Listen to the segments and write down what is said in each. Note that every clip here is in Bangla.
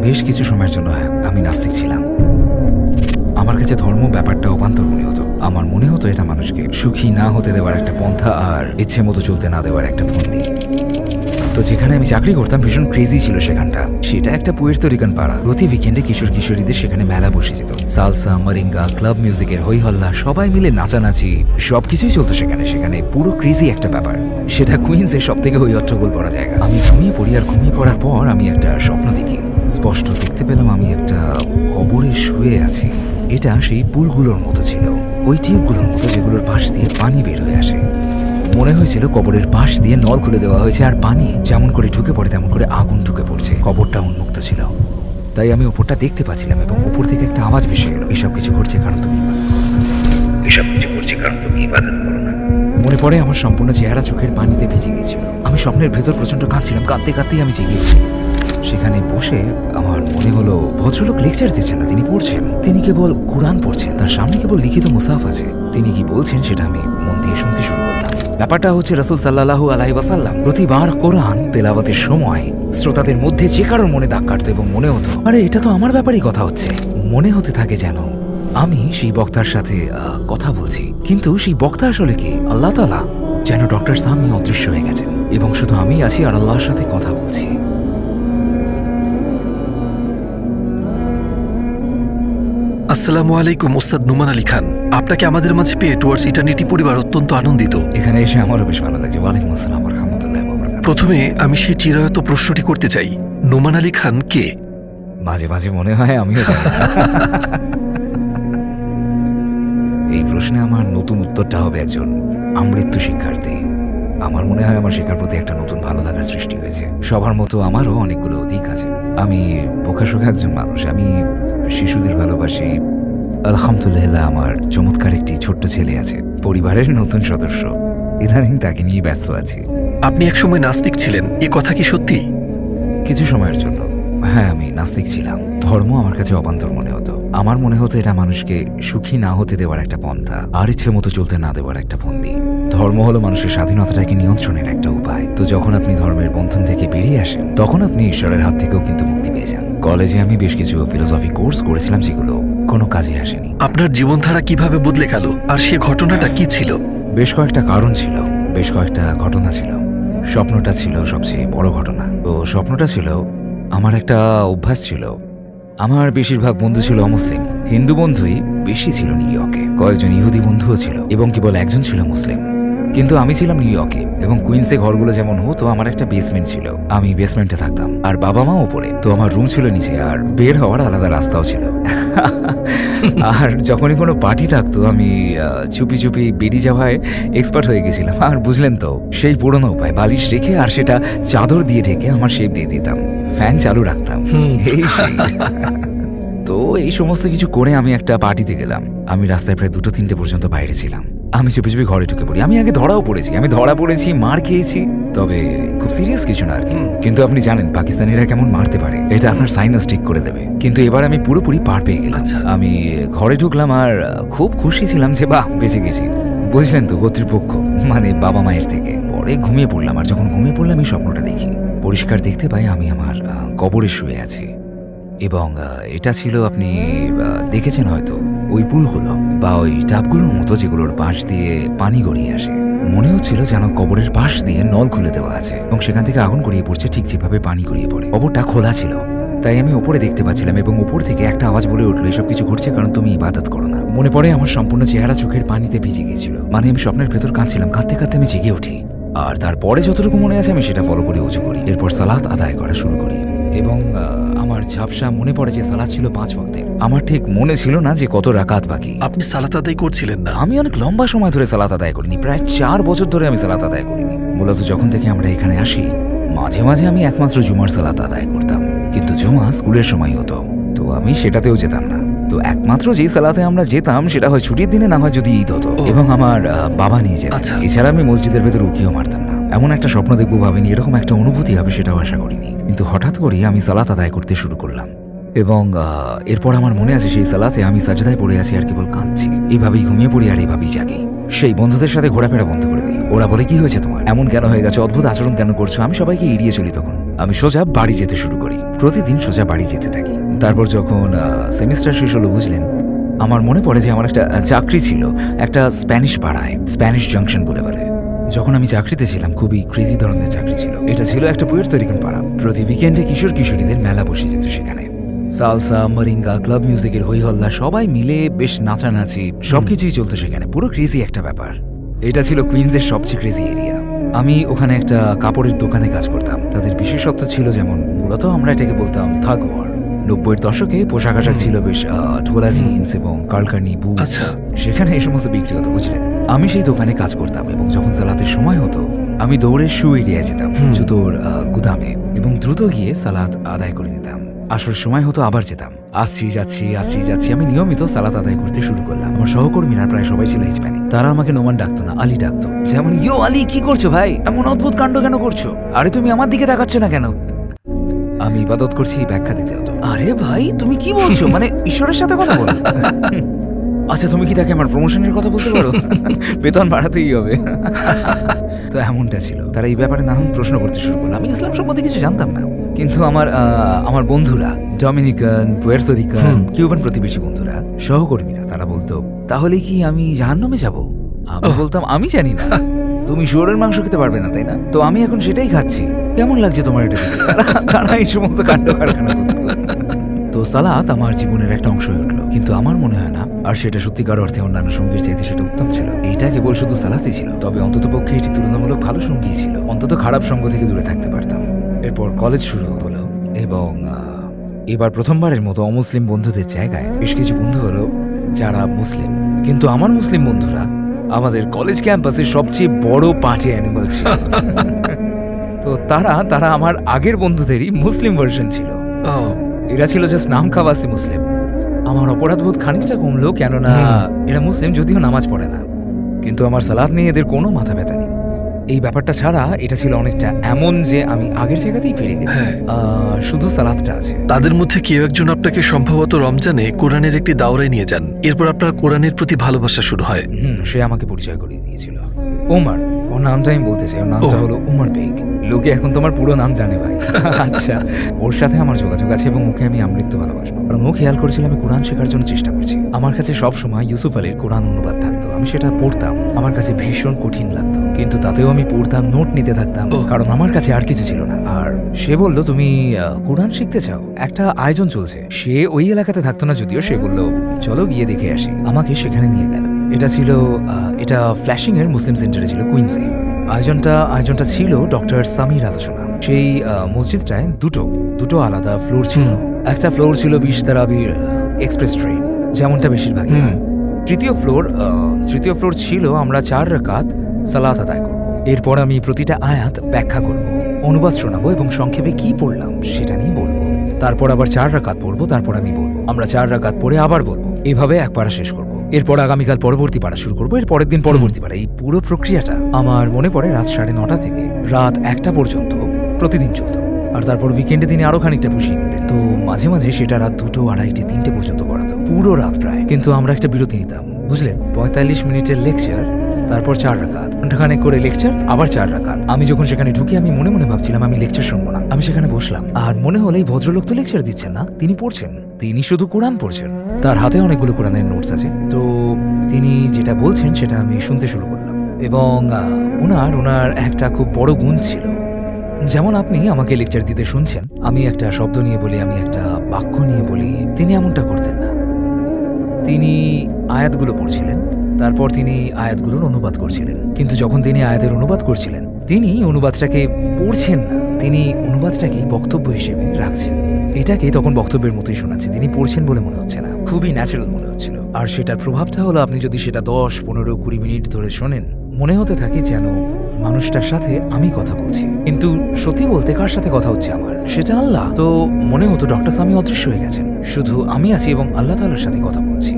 বেশ কিছু সময়ের জন্য আমি নাস্তিক ছিলাম। আমার কাছে ধর্ম ব্যাপারটা অবান্তর মনে হতো। আমার মনে হতো এটা মানুষকে সুখী না হতে দেওয়ার একটা পন্থা আর ইচ্ছে মতো চলতে না দেওয়ার একটা ফন্দি। তো যেখানে আমি চাকরি করতাম ভীষণ ক্রেজি ছিল সেখানটা। সেটা একটা পুয়ের্তো রিকান পাড়া। প্রতি উইকেন্ডে কিশোর কিশোরীদের সেখানে মেলা বসে যেত। সালসা, মারিঙ্গা, ক্লাব মিউজিকের হই হল্লা, সবাই মিলে নাচানাচি সবকিছুই চলতো সেখানে। সেখানে পুরো ক্রেজি একটা ব্যাপার। সেটা কুইন্সের সব থেকে হই হট্টগোল পড়া জায়গা। আমি ঘুমিয়ে পড়ি, আর ঘুমিয়ে পড়ার পর আমি একটা স্বপ্ন দেখি। স্পষ্ট দেখতে পেলাম আমি একটা কবরে শুয়ে আছি। এটা সেই পুলগুলোর মতো ছিল, ওই টিউবগুলোর মতো যেগুলোর পাশ দিয়ে পানি বের হয়ে আসে। মনে হয়েছিল কবরের পাশ দিয়ে নল খুলে দেওয়া হয়েছে, আর পানি যেমন করে ঢুকে পড়ে তেমন করে আগুন ঢুকে পড়ছে। কবরটা উন্মুক্ত ছিল, তাই আমি উপরটা দেখতে পাচ্ছিলাম, এবং উপর থেকে একটা আওয়াজ ভেসে গেল, এসব কিছু ঘটছে কারণ তুমি ইবাদত করো না। এসব কিছু ঘটছে কারণ তুমি ইবাদত করো না। মনে পড়ে আমার সম্পূর্ণ চেহারা চোখের পানিতে ভিজে গিয়েছিল। আমি স্বপ্নের ভেতর প্রচন্ড কাঁদছিলাম। কাঁদতে কাঁদতেই আমি জেগে উঠি। সেখানে বসে আমার মনে হলো ভদ্রলোক লেকচার দিচ্ছেন না, তিনি পড়ছেন। তিনি কেবল কোরআন পড়ছেন, তার সামনে কেবল লিখিত মুসাফ আছে। তিনি কি বলছেন সেটা আমি মন দিয়ে শুনতে শুরু করলাম। ব্যাপারটা হচ্ছে রাসূল সাল্লাল্লাহু আলাইহি ওয়াসাল্লাম প্রতিবার কোরআন তেলাওয়াতের সময় শ্রোতাদের মধ্যে যে কারোর মনে দাগ কাটতো, এবং মনে হতো আরে এটা তো আমার ব্যাপারেই কথা হচ্ছে। মনে হতে থাকে যেন আমি সেই বক্তার সাথে কথা বলছি, কিন্তু সেই বক্তা আসলে কি আল্লাহ তাআলা। যেন ডক্টর সামি অদৃশ্য হয়ে গেছেন এবং শুধু আমি আছি আর আল্লাহর সাথে কথা বলছি। আসসালামু আলাইকুম ওস্তাদ নোমান আলী খান। আপনাকে আমাদের মাঝে পেয়ে টুয়ার্ডস ইটারনিটি পরিবার অত্যন্ত আনন্দিত। এখানে এসে আমারও বেশ ভালো লাগছে। ওয়ালাইকুম আসসালাম ওয়া রাহমাতুল্লাহি ওয়া বারাকাতুহু। প্রথমে আমি সেই চিরায়ত প্রশ্নটি করতে চাই, নোমান আলী খান কে? মাঝে মাঝে মনে হয় আমিও জানি না। এই প্রশ্নে আমার নতুন উত্তরটা হবে একজন আমৃত্যু শিক্ষার্থী। আমার মনে হয় আমার শেখার প্রতি একটা নতুন ভালো লাগার সৃষ্টি হয়েছে। সবার মতো আমারও অনেকগুলো দিক আছে। আমি বোকাশোকা একজন মানুষ। আমি শিশুদের ভালোবাসি। আলহামদুলিল্লাহ আমার চমৎকার একটি ছোট্ট ছেলে আছে, পরিবারের নতুন সদস্য। ইদানিং তাকে নিয়ে ব্যস্ত আছি। আপনি একসময় নাস্তিক ছিলেন, এ কথা কি সত্যি? কিছু সময়ের জন্য হ্যাঁ, আমি নাস্তিক ছিলাম। ধর্ম আমার কাছে অবান্তর মনে হতো। আমার মনে হতো এটা মানুষকে সুখী না হতে দেওয়ার একটা পন্থা আর ইচ্ছে মতো চলতে না দেওয়ার একটা ফন্দি। ধর্ম হলো মানুষের স্বাধীনতাটাকে নিয়ন্ত্রণের একটা উপায়। তো যখন আপনি ধর্মের বন্ধন থেকে বেরিয়ে আসেন, তখন আপনি ঈশ্বরের হাত থেকেও কিন্তু মুক্তি পেয়ে যান। কলেজে আমি বেশ কিছু ফিলোসফি কোর্স করেছিলাম, যেগুলো কোনো কাজে আসেনি। আপনার জীবনধারা কিভাবে বদলে গেল, আর সে ঘটনাটা কি ছিল? বেশ কয়েকটা কারণ ছিল, বেশ কয়েকটা ঘটনা ছিল। স্বপ্নটা ছিল সবচেয়ে বড় ঘটনা। তো স্বপ্নটা ছিল, আমার একটা অভ্যাস ছিল। আমার বেশিরভাগ বন্ধু ছিল অমুসলিম। হিন্দু বন্ধুই বেশি ছিল নিউ ইয়র্কে। কয়েকজন ইহুদি বন্ধুও ছিল, এবং কেবল একজন ছিল মুসলিম। কিন্তু আমি ছিলাম নিউ ইয়র্কে, এবং কুইন্সে ঘরগুলো যেমন হতো, আমার একটা বেসমেন্ট ছিল। আমি বেসমেন্টে থাকতাম, আর বাবা মা উপরে। তো আমার রুম ছিল নিচে, আর বের হওয়ার আলাদা রাস্তাও ছিল। আর যখনই কোনো পার্টি থাকতো, আমি চুপি চুপি বেরিয়ে যাওয়ায় এক্সপার্ট হয়ে গেছিলাম। আর বুঝলেন তো, সেই পুরনো উপায়, বালিশ রেখে আর সেটা চাদর দিয়ে ঢেকে আমার শেপ দিয়ে দিতাম, ফ্যান চালু রাখতাম। এই সেই। তো এই সমস্ত কিছু করে আমি একটা পার্টিতে গেলাম। আমি রাস্তায় প্রায় 2-3টে পর্যন্ত বাইরে ছিলাম। আমি চুপি চুপি ঘরে ঢুকে পড়ি। আমি আগে ধরাও পড়েছি, আমি ধরা পড়েছি, মার খেয়েছি, তবে খুব সিরিয়াস কিছু না আর কি। কিন্তু আপনি জানেন পাকিস্তানিরা কেমন মারতে পারে, এটা আপনার সাইনাস ঠিক করে দেবে। কিন্তু এবার আমি পুরোপুরি পার পেয়ে গেলাম। আমি ঘরে ঢুকলাম আর খুব খুশি ছিলাম যে বাহ, বেঁচে গেছি। বুঝলেন তো, কর্তৃপক্ষ মানে বাবা মায়ের থেকে। পরে ঘুমিয়ে পড়লাম, আর যখন ঘুমিয়ে পড়লাম এই স্বপ্নটা দেখি। পরিষ্কার দেখতে পাই আমি আমার কবরে শুয়ে আছি, এবং এটা ছিল, আপনি দেখেছেন হয়তো, ওই পুলগুলো বা ওই টাবগুলোর মতো যেগুলোর পাশ দিয়ে পানি গড়িয়ে আসে। মনে হচ্ছিল যেন কবরের পাশ দিয়ে নল খুলে দেওয়া আছে, এবং সেখান থেকে আগুন গড়িয়ে পড়ছে ঠিক যেভাবে পানি গড়িয়ে পড়ে। কবরটা খোলা ছিল, তাই আমি উপরে দেখতে পাচ্ছিলাম, এবং উপর থেকে একটা আওয়াজ বলে উঠলো, এসব কিছু ঘটছে কারণ তুমি ইবাদত করো না। মনে পড়ে আমার সম্পূর্ণ চেহারা চোখের পানিতে ভিজে গিয়েছিল। মানে আমি স্বপ্নের ভেতর কাঁদছিলাম। কাঁদতে কাঁদতে আমি জেগে উঠি, আর তারপরে যতটুকু মনে আছে আমি সেটা ফলো করে উঁচু করি। এরপর সালাত আদায় করা শুরু করি, এবং আমার ঝাপসা মনে পড়ে যে সালাত ছিল 5 ওয়াক্তের। আমার ঠিক মনে ছিল না যে কত রাকাত বাকি। আপনি সালাত আদায় করছিলেন না? আমি অনেক লম্বা সময় ধরে সালাত আদায় করিনি, প্রায় 4 বছর ধরে আমি সালাত আদায় করিনি। মূলত যখন থেকে আমরা এখানে আসি, মাঝে মাঝে আমি একমাত্র জুমার সালাত আদায় করতাম, কিন্তু জুমা স্কুলের সময় হতো, তো আমি সেটাতেও যেতাম না। তো একমাত্র যেই সালাতে আমরা যেতাম সেটা হয় ছুটির দিনে, না হয় যদি ঈদ হতো, এবং আমার বাবা নিয়ে যেতেন। এছাড়া আমি মসজিদের ভেতর উকিও মারতাম না। এমন একটা স্বপ্ন দেখবো ভাবিনি, এরকম একটা অনুভূতি হবে সেটাও আশা করিনি। কিন্তু হঠাৎ করেই আমি সালাত আদায় করতে শুরু করলাম, এবং এরপর আমার মনে আছে সেই সালাতে আমি সাজদায় পড়ে আছি আর কেবল কাঁদছি। এইভাবেই ঘুমিয়ে পড়ি আর এইভাবেই জাগি। সেই বন্ধুদের সাথে ঘোরাফেরা বন্ধ করে দিই। ওরা বলে কি হয়েছে তোমার, এমন কেন হয়ে গেছে, অদ্ভুত আচরণ কেন করছো। আমি সবাইকে এড়িয়ে চলি। তখন আমি সোজা বাড়ি যেতে শুরু করি, প্রতিদিন সোজা বাড়ি যেতে থাকি। তারপর যখন সেমিস্টার শেষ হলো, বুঝলেন, আমার মনে পড়ে যে আমার একটা চাকরি ছিল একটা স্প্যানিশ পাড়ায়, স্প্যানিশ জাংশন বলে বলে। যখন আমি চাকরিতে ছিলাম, খুবই ক্রেজি ধরনের চাকরি ছিল। এটা ছিল একটা পুয়ের্তো রিকান পাড়া। প্রতি উইকেন্ডে কিশোর কিশোরীদের মেলা বসে যেত সেখানে। সালসা, মরিঙ্গা, ক্লাব মিউজিকের হই হল্লা, সবাই মিলে বেশ নাচানাচি সবকিছুই চলতো সেখানে। পুরো ক্রেজি একটা ব্যাপার। এটা ছিল কুইন্সের সবচেয়ে ক্রেজি এরিয়া। আমি ওখানে একটা কাপড়ের দোকানে কাজ করতাম। তাদের বিশেষত্ব ছিল যেমন, মূলত আমরা এটাকে বলতাম থাগ ওয়ার। 90-এর দশকে পোশাক আশাক ছিল বেশ ঢোলা জিন্স এবং কালকানি বুটস। আচ্ছা। সেখানে এই সমস্ত বিক্রি হতো, বুঝলেন। আমি সেই দোকানে কাজ করতাম এবং যখন সালাতের সময় হতো আমি দৌড়ে শু এরিয়ায় যেতাম, জুতোর গুদামে, এবং দ্রুত গিয়ে সালাত আদায় করে নিতাম। আসর সময় হতো আবার যেতাম। আসছি যাচ্ছি আমি নিয়মিত সালাত আদায় করতে শুরু করলাম। আমার সহকর্মীরা প্রায় সবাই ছিল হিসপ্যানিক। তারা আমাকে নোমান ডাকতো না, আলী ডাকতো। যেমন, ইয়ো আলী, কি করছো ভাই, এমন অদ্ভুত কাণ্ড কেন করছো, আরে তুমি আমার দিকে তাকাচ্ছ না কেন। আমি ইবাদত করছি, ব্যাখ্যা দিতে হতো। আরে ভাই তুমি কি বলছো, মানে ঈশ্বরের সাথে কথা বলো। আচ্ছা, তুমি কি তাকে আমার প্রমোশনের কথা বলতে পারো, বেতন বাড়াতেই হবে। তো এমনটা ছিল। তারা এই ব্যাপারে নানান প্রশ্ন করতে শুরু করলো। আমি ইসলাম সম্বন্ধে কিছু জানতাম না, কিন্তু আমার বন্ধুরা, ডমিনিকান, পুয়ের্তো রিকান, কিউবান প্রতিবেশী বন্ধুরা, সহকর্মীরা, তারা বলতো, তাহলে কি আমি জাহান্নামে যাব? আমি বলতাম, আমি জানি না, তুমি শুয়োরের মাংস খেতে পারবে না, তাই না? তো আমি এখন সেটাই খাচ্ছি, কেমন লাগছে তোমার এটা? তারা এই সমস্ত কাণ্ড কারখানা করতো। তো সালাত আমার জীবনের একটা অংশ হয়ে উঠলো, কিন্তু আমার মনে হয় না আর সেটা সত্যিকার অর্থে অন্যান্য সঙ্গীর চাইতে সেটা উত্তম ছিল। এইটা কেবল শুধু সালাতই ছিল, তবে অন্তত পক্ষে এটি তুলনামূলক ভালো সঙ্গী ছিল। অন্তত খারাপ সঙ্গ থেকে দূরে থাকতে পারতাম। এরপর কলেজ শুরু হলো এবং এবার প্রথমবারের মতো অমুসলিম বন্ধুদের জায়গায় বেশ কিছু বন্ধু হলো যারা মুসলিম। কিন্তু আমার মুসলিম বন্ধুরা আমাদের কলেজ ক্যাম্পাসের সবচেয়ে বড় পার্টি অ্যানিমাল ছিল। তো তারা আমার আগের বন্ধুদেরই মুসলিম ভার্সন ছিল। এরা ছিল জাস্ট নাম খাওয়াসি মুসলিম। আমার অপরাধবোধ খানিকটা কমলো, কেননা এরা মুসলিম যদিও নামাজ পড়ে না, কিন্তু আমার সালাত নিয়ে এদের কোনো মাথা ব্যথা নেই। এই ব্যাপারটা ছাড়া এটা ছিল অনেকটা এমন যে আমি আগের জায়গাতেই ফিরে গেছি, শুধু সালাতটা আছে। তাদের মধ্যে কেউ একজন আপনাকে সম্ভবত রমজানে কোরআনের একটি দাওরায় নিয়ে যান, এরপর আপনার কোরআনের প্রতি ভালোবাসা শুরু হয়। সে আমাকে পরিচয় করিয়ে দিয়েছিল। ওমর, ওর নামটা আমি বলতে চাই, ওর নামটা হলো উমর বেগ। লোকে এখন তোমার পুরো নাম জানে ভাই। আচ্ছা, ওর সাথে আমার যোগাযোগ আছে এবং ওকে আমি আমৃত্যু ভালোবাসবো। কারণ ও খেয়াল করেছিল আমি কোরআন শেখার জন্য চেষ্টা করছি। আমার কাছে সব সময় ইউসুফ আলীর কোরআন অনুবাদ থাকতো, আমি সেটা পড়তাম। আমার কাছে ভীষণ কঠিন লাগতো, কিন্তু তাতেও আমি পড়তাম, নোট নিতে থাকতাম, কারণ আমার কাছে আর কিছু ছিল না। আর সে বলল, তুমি কোরআন শিখতে চাও, একটা আয়োজন চলছে। সে ওই এলাকাতে থাকতো না যদিও, সে বলল চলো গিয়ে দেখে আসি। আমাকে সেখানে নিয়ে গেল। এটা ফ্ল্যাশিং এর মুসলিম সেন্টারে ছিল, কুইন্সে। আয়োজনটা ছিল ডক্টর সামির আলোচনা। সেই মসজিদটায় দুটো আলাদা ফ্লোর ছিল। একটা ফ্লোর ছিল 20 তারাবির এক্সপ্রেস ট্রেন, যেমনটা বেশিরভাগই। তৃতীয় ফ্লোর ছিল আমরা 4 রাকাত সালাত আদায় করব। এরপর আমি প্রতিটা আয়াত ব্যাখ্যা করব, অনুবাদ শোনাবো এবং সংক্ষেপে কি পড়লাম সেটা নিয়ে বলবো। তারপর আবার 4 রাকাত পড়বো, তারপর আমি বলবো, আমরা 4 রাকাত পড়ে আবার বলবো। এভাবে এক পারা শেষ করবো। এরপর আগামীকাল পরবর্তী পারা শুরু করবো, এর পরের দিন পরবর্তী পারা। এই পুরো প্রক্রিয়াটা আমার মনে পড়ে রাত 9:30 থেকে রাত 1টা পর্যন্ত প্রতিদিন চলত। আর তারপর উইকেন্ডে তিনি আরো খানিকটা পুষিয়ে নিতেন। তো মাঝে মাঝে সেটা রাত 2, 2:30, 3টে পর্যন্ত করাতো, পুরো রাত প্রায়। কিন্তু আমরা একটা বিরতি নিতাম, বুঝলেন, 45 মিনিটের লেকচার, তারপর 4 রাকাত, ঘন্টাখানেক করে লেকচার, আবার 4 রাকাত। আমি যখন সেখানে ঢুকি আমি মনে মনে ভাবছিলাম আমি লেকচার শুনবো না। আমি সেখানে বসলাম, আর মনে হলো এই ভদ্রলোক তো লেকচার দিচ্ছেন না, তিনি পড়ছেন, তিনি শুধু কোরআন পড়ছেন। তার হাতে অনেকগুলো কোরআনের নোটস আছে, তো তিনি যেটা বলছেন সেটা আমি শুনতে শুরু করলাম। এবং ওনার একটা খুব বড় গুণ ছিল, যেমন আপনি আমাকে লেকচার দিতে শুনছেন, আমি একটা শব্দ নিয়ে বলি, আমি একটা বাক্য নিয়ে বলি, তিনি এমনটা করতেন না। তিনি আয়াতগুলো পড়ছিলেন, তারপর তিনি আয়াতগুলোর অনুবাদ করছিলেন। কিন্তু যখন তিনি আয়াতের অনুবাদ করছিলেন, তিনি অনুবাদটাকে পড়ছেন না, তিনি অনুবাদটাকেই বক্তব্য হিসেবে রাখছেন। এটাকে তখন বক্তব্যের মতোই শোনাচ্ছে, তিনি পড়ছেন বলে মনে হচ্ছে না, খুবই ন্যাচারাল মনে হচ্ছিল। আর সেটার প্রভাবটা হলো, আপনি যদি সেটা 10, 15, 20 মিনিট ধরে শোনেন, মনে হতে থাকে যেন মানুষটার সাথে আমি কথা বলছি, কিন্তু সত্যি বলতে কার সাথে কথা হচ্ছে আমার, সেটা আল্লাহ। তো মনে হতো ডক্টর সামি অদৃশ্য হয়ে গেছেন, শুধু আমি আছি এবং আল্লাহ তাআলার সাথে কথা বলছি।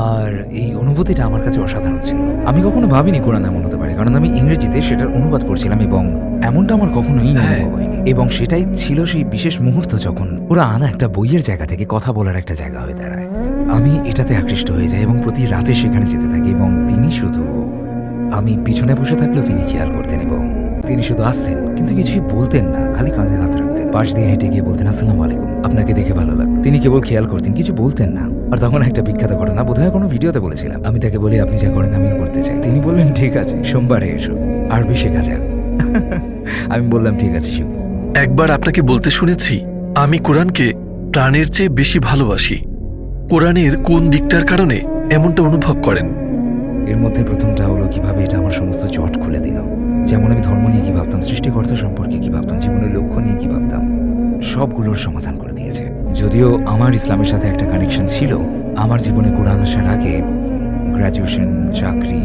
আর এই অনুভূতিটা আমার কাছে অসাধারণ ছিল। আমি কখনো ভাবিনি কোরআন এমন হতে পারে, কারণ আমি ইংরেজিতে সেটার অনুবাদ করছিলাম এবং এমনটা আমার কখনোই অনুভব হয়নি। এবং সেটাই ছিল সেই বিশেষ মুহূর্ত যখন কোরআন একটা বইয়ের জায়গা থেকে কথা বলার একটা জায়গা হয়ে দাঁড়ায়। আমি এটাতে আকৃষ্ট হয়ে যাই এবং প্রতি রাতে সেখানে যেতে থাকি। এবং তিনি শুধু আমি পিছনে বসে থাকলেও তিনি খেয়াল করতেন এবং তিনি শুধু আসতেন কিন্তু কিছুই বলতেন না, খালি কাঁধে হাত রাখতেন, পাশ দিয়ে হেঁটে গিয়ে বলতেন আসসালামু আলাইকুম, আপনাকে দেখে ভালো লাগলো। তিনি কেবল খেয়াল করতেন, কিছু বলতেন না। আর তখন একটা বিখ্যাত ঘটনা, বোধহয় কোনো ভিডিওতে বলেছিলাম, আমি তাকে বলি আপনি যা করেন আমিও করতে চাই। তিনি বললেন ঠিক আছে, সোমবারে এসো, আরবি শেখা যাক। আমি বললাম ঠিক আছে শিখব। একবার আপনাকে বলতে শুনেছি, আমি কোরআনকে প্রাণের চেয়ে বেশি ভালোবাসি। কোরআনের কোন দিকটার কারণে এমনটা অনুভব করেন? এর মধ্যে প্রথমটা হলো কিভাবে এটা আমার সমস্ত জট খুলে দিল। যেমন আমি ধর্ম নিয়ে কি ভাবতাম, সৃষ্টিকর্তা সম্পর্কে কি ভাবতাম, জীবনের লক্ষ্য নিয়ে কি ভাবতাম, সবগুলোর সমাধান করে দিয়েছে। যদিও আমার ইসলামের সাথে একটা কানেকশন ছিল, আমার জীবনে কোরআন আসার আগে গ্র্যাজুয়েশন, চাকরি,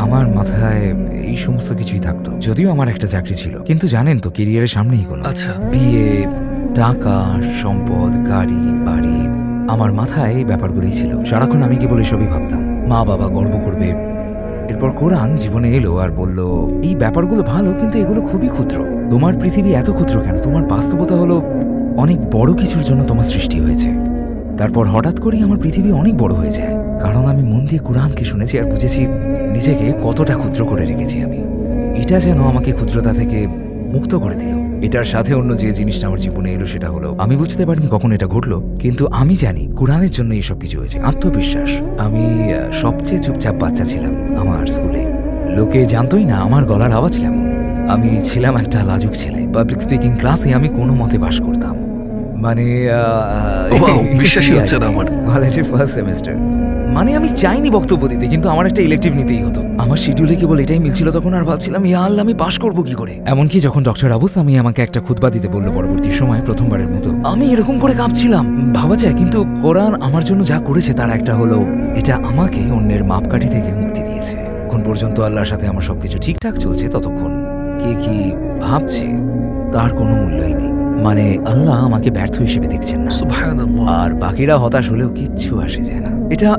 আমার মাথায় এই সমস্ত কিছুই থাকতো। যদিও আমার একটা চাকরি ছিল, কিন্তু জানেন তো কেরিয়ারের সামনেই কোনো আচ্ছা। বিয়ে, টাকা, সম্পদ, গাড়ি, বাড়ি, আমার মাথায় এই ব্যাপারগুলোই ছিল। সারাক্ষণ আমি কেবল এসবই ভাবতাম, মা বাবা গর্ব করবে। এরপর কোরআন জীবনে এলো আর বলল এই ব্যাপারগুলো ভালো, কিন্তু এগুলো খুবই ক্ষুদ্র। তোমার পৃথিবী এত ক্ষুদ্র কেন? তোমার বাস্তবতা হলো অনেক বড় কিছুর জন্য তোমার সৃষ্টি হয়েছে। তারপর হঠাৎ করেই আমার পৃথিবী অনেক বড় হয়ে যায়, কারণ আমি মন দিয়ে কোরআনকে শুনেছি আর বুঝেছি নিজেকে কতটা ক্ষুদ্র করে রেখেছি আমি। এটা যেন আমাকে ক্ষুদ্রতা থেকে মুক্ত করে দিল। এটার সাথে অন্য যে জিনিসটা আমার জীবনে এলো সেটা হলো, আমি বুঝতে পারিনি কখন এটা ঘটলো, কিন্তু আমি জানি কোরআনের জন্য এসব কিছু হয়েছে। আত্মবিশ্বাস। আমি সবচেয়ে চুপচাপ বাচ্চা ছিলাম আমার স্কুলে, লোকে জানতোই না আমার গলার আওয়াজ কেমন। আমি ছিলাম একটা লাজুক ছেলে। পাবলিক স্পিকিং ক্লাসে আমি কোনো মতে পাশ করতাম, মানে Wow, বিশ্বাসই হচ্ছে না আমার। কলেজে ফার্স্ট সেমেস্টার। মানে আমি চাইনি বক্তব্য দিতে, কিন্তু আমার একটা ইলেকটিভ নিতেই হতো। আমার শিডিউলে কেবল এটাই মিলছিল তখন, আর ভাবছিলাম ইয়া আল্লাহ আমি পাশ করবো কি করে। এমনকি যখন ডক্টর আবু সামি আমাকে একটা খুতবা দিতে বললো পরবর্তী সময় প্রথমবারের মতো, আমি এরকম করে কাঁপছিলাম। ভাবা যায়, কিন্তু কোরআন আমার জন্য যা করেছে তার একটা হলো, এটা আমাকে অন্যের মাপকাঠি থেকে মুক্তি দিয়েছে। এখন পর্যন্ত আল্লাহর সাথে আমার সবকিছু ঠিকঠাক চলছে, ততক্ষণ কে কি ভাবছে তার কোনো মূল্যই নেই। মানে আল্লাহ আমাকে ব্যর্থ হিসেবে দেখছেন না, সুবহানাল্লাহ। আর বাকিরা হতাশ হলেও কিচ্ছু আসে যায় না।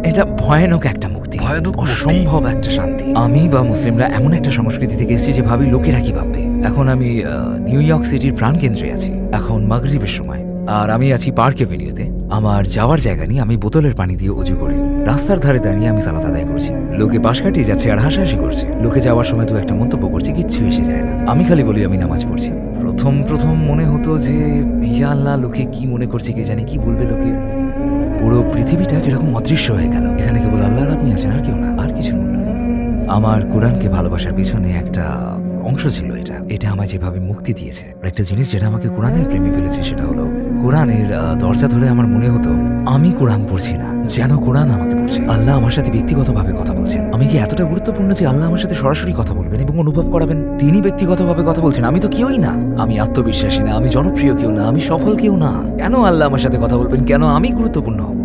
এটা ভয়ানক একটা মুক্তি, ভয়ানক মুক্তি। অসম্ভব একটা শান্তি। আমি বা মুসলিমরা এমন একটা সংস্কৃতি থেকে এসেছি যে ভাবি লোকেরা কি ভাববে। এখন আমি নিউ ইয়র্ক সিটির প্রাণকেন্দ্রে আছি, এখন মাগরিবের সময়, আর আমি আছি পার্ক এভিনিউতে। আমার যাওয়ার জায়গা নিয়ে আমি বোতলের পানি দিয়ে অজু করে নিই। রাস্তার ধারে দাঁড়িয়ে আমি সালাত আদায় করছি, লোকে পাশ কাটিয়ে যাচ্ছে আর হাসাহাসি করছে। লোকে যাওয়ার সময় দু একটা মন্তব্য করছে, কিচ্ছু এসে যায় না। আমি খালি বলি আমি নামাজ পড়ছি। প্রথম মনে হতো যে ইয়া আল্লাহ, লোকে কি মনে করছে কে জানে, কি বলবে লোকে। পুরো পৃথিবীটা কিরকম অদৃশ্য হয়ে গেল, এখানে কেবল আল্লাহ আর আপনি আছেন, আর কেউ না, আর কিছু মূল্য নেই। আমার কোরআনকে ভালোবাসার পিছনে একটা অংশ ছিল এটা আমায় যেভাবে মুক্তি দিয়েছে। আর একটা জিনিস যেটা আমাকে কোরআনের প্রেমে ফেলেছে সেটা হলো, কোরআনের দরজা ধরে আমার মনে হতো আমি কোরআন পড়ছি না, যেন কোরআন আমাকে পড়ছে। আল্লাহ আমার সাথে ব্যক্তিগতভাবে কথা বলছেন। আমি কি এতটা গুরুত্বপূর্ণ যে আল্লাহ আমার সাথে সরাসরি কথা বলবেন এবং অনুভব করাবেন? তিনি ব্যক্তিগতভাবে কথা বলছেন, আমি তো কেউই না। আমি আত্মবিশ্বাসী না, আমি জনপ্রিয় কেউ না, আমি সফল কেউ না। কেন আল্লাহ আমার সাথে কথা বলবেন? কেন আমি গুরুত্বপূর্ণ হব?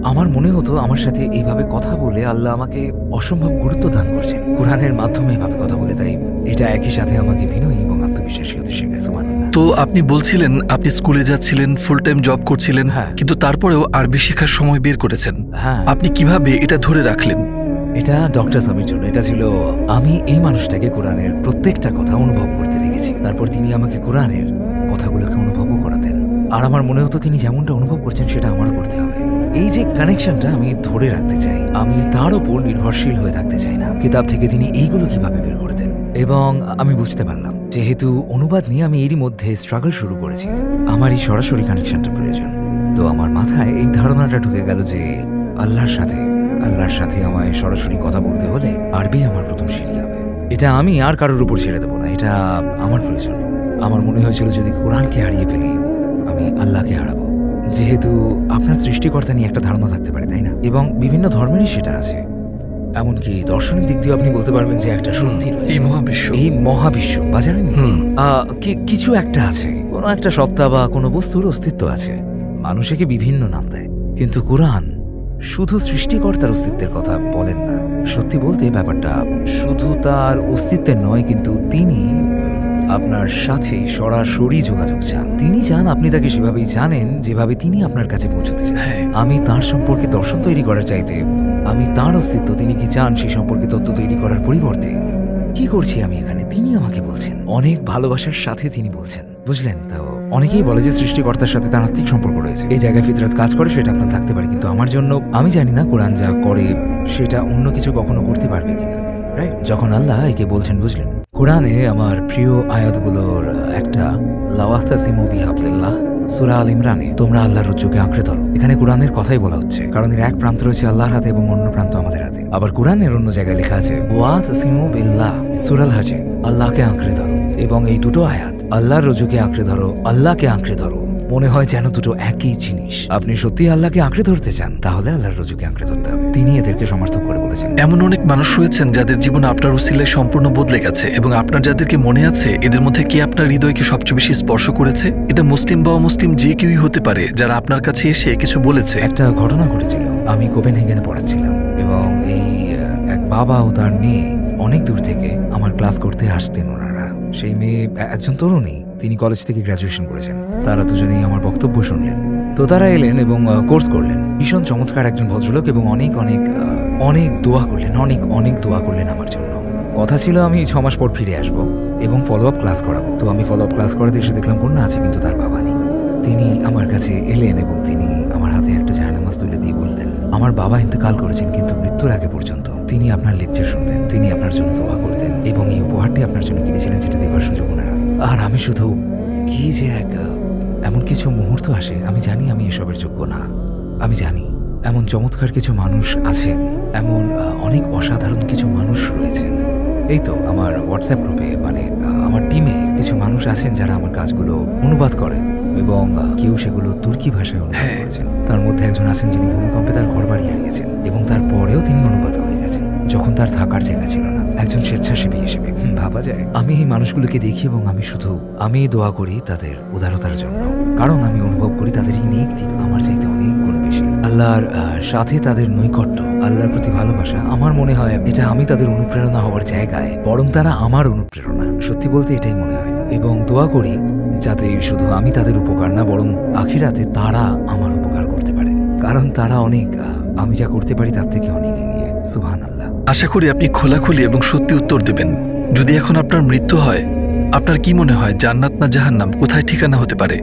আমার মনে হতো আমার সাথে এইভাবে কথা বলে আল্লাহ আমাকে অসম্ভব গুরুত্ব দান করছেন কোরআনের মাধ্যমে এভাবে কথা বলে। তাই এটা একই সাথে আমাকে বিনয়ী এবং আত্মবিশ্বাসী হতে শেখায়। সুবহানাল্লাহ। তো আপনি বলছিলেন আপনি স্কুলে যাচ্ছিলেন, ফুল টাইম জব করছিলেন, হ্যাঁ। কিন্তু তারপরেও আরবি শেখার সময় বের করেছেন। হ্যাঁ, আপনি কিভাবে এটা ধরে রাখলেন? এটা ডক্টর সামির জন্য। এটা ছিল আমি এই মানুষটাকে কোরআনের প্রত্যেকটা কথা অনুভব করতে দেখেছি। তারপর তিনি আমাকে কোরআনের কথাগুলোকে অনুভবও করাতেন, আর আমার মনে হতো তিনি যেমনটা অনুভব করছেন সেটা আমারও করতে হবে। এই যে কানেকশনটা আমি ধরে রাখতে চাই, আমি তার ওপর নির্ভরশীল হয়ে থাকতে চাই না। কিতাব থেকে তিনি এইগুলো কিভাবে বের করতেন, এবং আমি বুঝতে পারলাম যেহেতু অনুবাদ নিয়ে আমি এরই মধ্যে স্ট্রাগল শুরু করেছি, আমার এই সরাসরি কানেকশনটা প্রয়োজন। তো আমার মাথায় এই ধারণাটা ঢুকে গেল যে আল্লাহর সাথে আমায় সরাসরি কথা বলতে হলে আরবি আমার প্রথম সিঁড়ি হবে। এটা আমি আর কারোর উপর ছেড়ে দেবো না, এটা আমার প্রয়োজন। আমার মনে হয়েছিল যদি কোরআনকে হারিয়ে ফেলি আমি আল্লাহকে হারাবো। যেহেতু আপনার সৃষ্টিকর্তা নিয়ে একটা ধারণা থাকতে পারে, তাই না? এবং বিভিন্ন ধর্মেরই সেটা আছে। এমনকি দর্শনিক দিক দিয়ে আপনি বলতে পারবেন যে একটা শক্তি রয়েছে, এই মহাবিশ্ব বা জানেন কিছু একটা আছে, কোনো একটা সত্তা বা কোনো বস্তুর অস্তিত্ব আছে। মানুষ একে বিভিন্ন নাম দেয়, কিন্তু কোরআন শুধু সৃষ্টিকর্তার অস্তিত্বের কথা বলেন না। সত্যি বলতে ব্যাপারটা শুধু তার অস্তিত্বের নয়, কিন্তু তিনি আপনার সাথে সরাসরি যোগাযোগ চান। তিনি চান আপনি তাকে সেভাবেই জানেন যেভাবে তিনি আপনার কাছে পৌঁছতে চান। আমি তার সম্পর্কে দর্শন তৈরি করার চাইতে আমি তার অস্তিত্ব, তিনি কি চান সেই সম্পর্কে তত্ত্ব তৈরি করার পরিবর্তে কি করছি আমি এখানে, তিনি আমাকে বলছেন, অনেক ভালোবাসার সাথে তিনি বলছেন। বুঝলেন? তো অনেকেই বলে যে সৃষ্টিকর্তার সাথে তার আত্মিক সম্পর্ক রয়েছে, এই জায়গায় ফিতরাত কাজ করে, সেটা আপনার থাকতে পারে, কিন্তু আমার জন্য আমি জানি না কোরআন যা করে সেটা অন্য কিছু কখনো করতে পারবে কিনা। রাইট? যখন আল্লাহ একে বলছেন বুঝলেন। কোরআনে আমার প্রিয় আয়াতগুলোর একটা লাওয়াহতাসিমু বিহাবলিল্লাহ, সূরা আল ইমরানে তোমরা আল্লাহর রজ্জুকে আঁকড়ে ধরো। এখানে কোরআনের কথাই বলা হচ্ছে, কারণ এর এক প্রান্ত রয়েছে আল্লাহর হাতে এবং অন্য প্রান্ত আমাদের হাতে। আবার কোরআনের অন্য জায়গায় লেখা আছে ওয়াতাসিমু বিল্লাহ, সূরা আল হাজে, আল্লাহকে আঁকড়ে ধরো। এবং এই দুটো আয়াত, আল্লাহর রজ্জুকে আঁকড়ে ধরো, আল্লাহকে আঁকড়ে ধরো, মনে হয় যেন দুটো একই জিনিস। আপনি সত্যি আল্লাহকে আঁকড়ে ধরতে চান, তাহলে আল্লাহর রজ্জুকে আঁকড়ে ধরতে হবে। তিনি এদেরকে সমর্থক করে বলেছেন। এমন অনেক মানুষ রয়েছেন যাদের জীবন আপনার উসিলায় সম্পূর্ণ বদলে গেছে, এবং আপনার যাদেরকে মনে আছে এদের মধ্যে কে আপনার হৃদয়কে সবচেয়ে বেশি স্পর্শ করেছে? এটা মুসলিম বা অমুসলিম যে কেউই হতে পারে, যারা আপনার কাছে এসে কিছু বলেছে। একটা ঘটনা ঘটেছিল, আমি কোপেনহেগেনে পড়াচ্ছিলাম এবং এই এক বাবা ও তার মেয়ে অনেক দূর থেকে আমার ক্লাস করতে আসতেন। ওনারা, সেই মেয়ে একজন তরুণী, তিনি কলেজ থেকে গ্র্যাজুয়েশন করেছেন। তারা দুজনেই আমার বক্তব্য শুনলেন। তো তারা এলেন এবং কোর্স করলেন। ভীষণ চমৎকার একজন ভদ্রলোক এবং অনেক অনেক অনেক দোয়া করলেন, অনেক অনেক দোয়া করলেন আমার জন্য। কথা ছিল আমি 6 মাস পর ফিরে আসবো এবং ফলো আপ ক্লাস করাবো। তো আমি ফলো আপ ক্লাস করাতে এসে দেখলাম কন্যা আছে, কিন্তু তার বাবা নেই। তিনি আমার কাছে এলেন এবং তিনি আমার হাতে একটা জায়নামাজ তুলে দিয়ে বললেন, আমার বাবা ইন্তেকাল করেছেন, কিন্তু মৃত্যুর আগে পর্যন্ত তিনি আপনার লেকচার শুনতেন, তিনি আপনার জন্য দোয়া করতেন এবং এই উপহারটি আপনার জন্য কিনেছিলেন, যেটা দেবার সুযোগ ওনার। আর আমি শুধু কি যে এমন কিছু মুহূর্ত আসে, আমি জানি আমি এসবের যোগ্য না। আমি জানি এমন চমৎকার কিছু মানুষ আছেন, এমন অনেক অসাধারণ কিছু মানুষ রয়েছেন। এই তো আমার হোয়াটসঅ্যাপ গ্রুপে, মানে আমার টিমে কিছু মানুষ আছেন যারা আমার কাজগুলো অনুবাদ করেন এবং কেউ সেগুলো তুর্কি ভাষায় অনুবাদ করেছেন। তার মধ্যে একজন আছেন যিনি ভূমিকম্পে তার ঘর বাড়ি হারিয়েছেন এবং তারপরেও তিনি অনুবাদ করে গেছেন যখন তার থাকার জায়গা ছিল না, একজন স্বেচ্ছাসেবী হিসেবে। ভাবা যায়। আমি এই মানুষগুলোকে দেখি এবং আমি দোয়া করি তাদের উদারতার জন্য, কারণ আমি অনুভব করি তাদের এই নেক দিক আমার চাইতে অনেক গুণ বেশি। আল্লাহর সাথে তাদের নৈকট্য, আল্লাহর প্রতি ভালোবাসা, আমার মনে হয় এটা আমি তাদের অনুপ্রেরণা হওয়ার জায়গায় বরং তারা আমার অনুপ্রেরণা। সত্যি বলতে এটাই মনে হয়। এবং দোয়া করি যাতে শুধু আমি তাদের উপকার না, বরং আখিরাতে তারা আমার উপকার করতে পারে, কারণ তারা অনেক, আমি যা করতে পারি তার থেকে অনেক এগিয়ে। সুবহানাল্লাহ। আশা করি আপনি খোলাখুলি এবং সত্যি উত্তর দেবেন। যদি এখন আপনার মৃত্যু হয়, আপনার কি মনে হয় জান্নাত না জাহান্নাম, কোথায় ঠিকানা হতে পারে?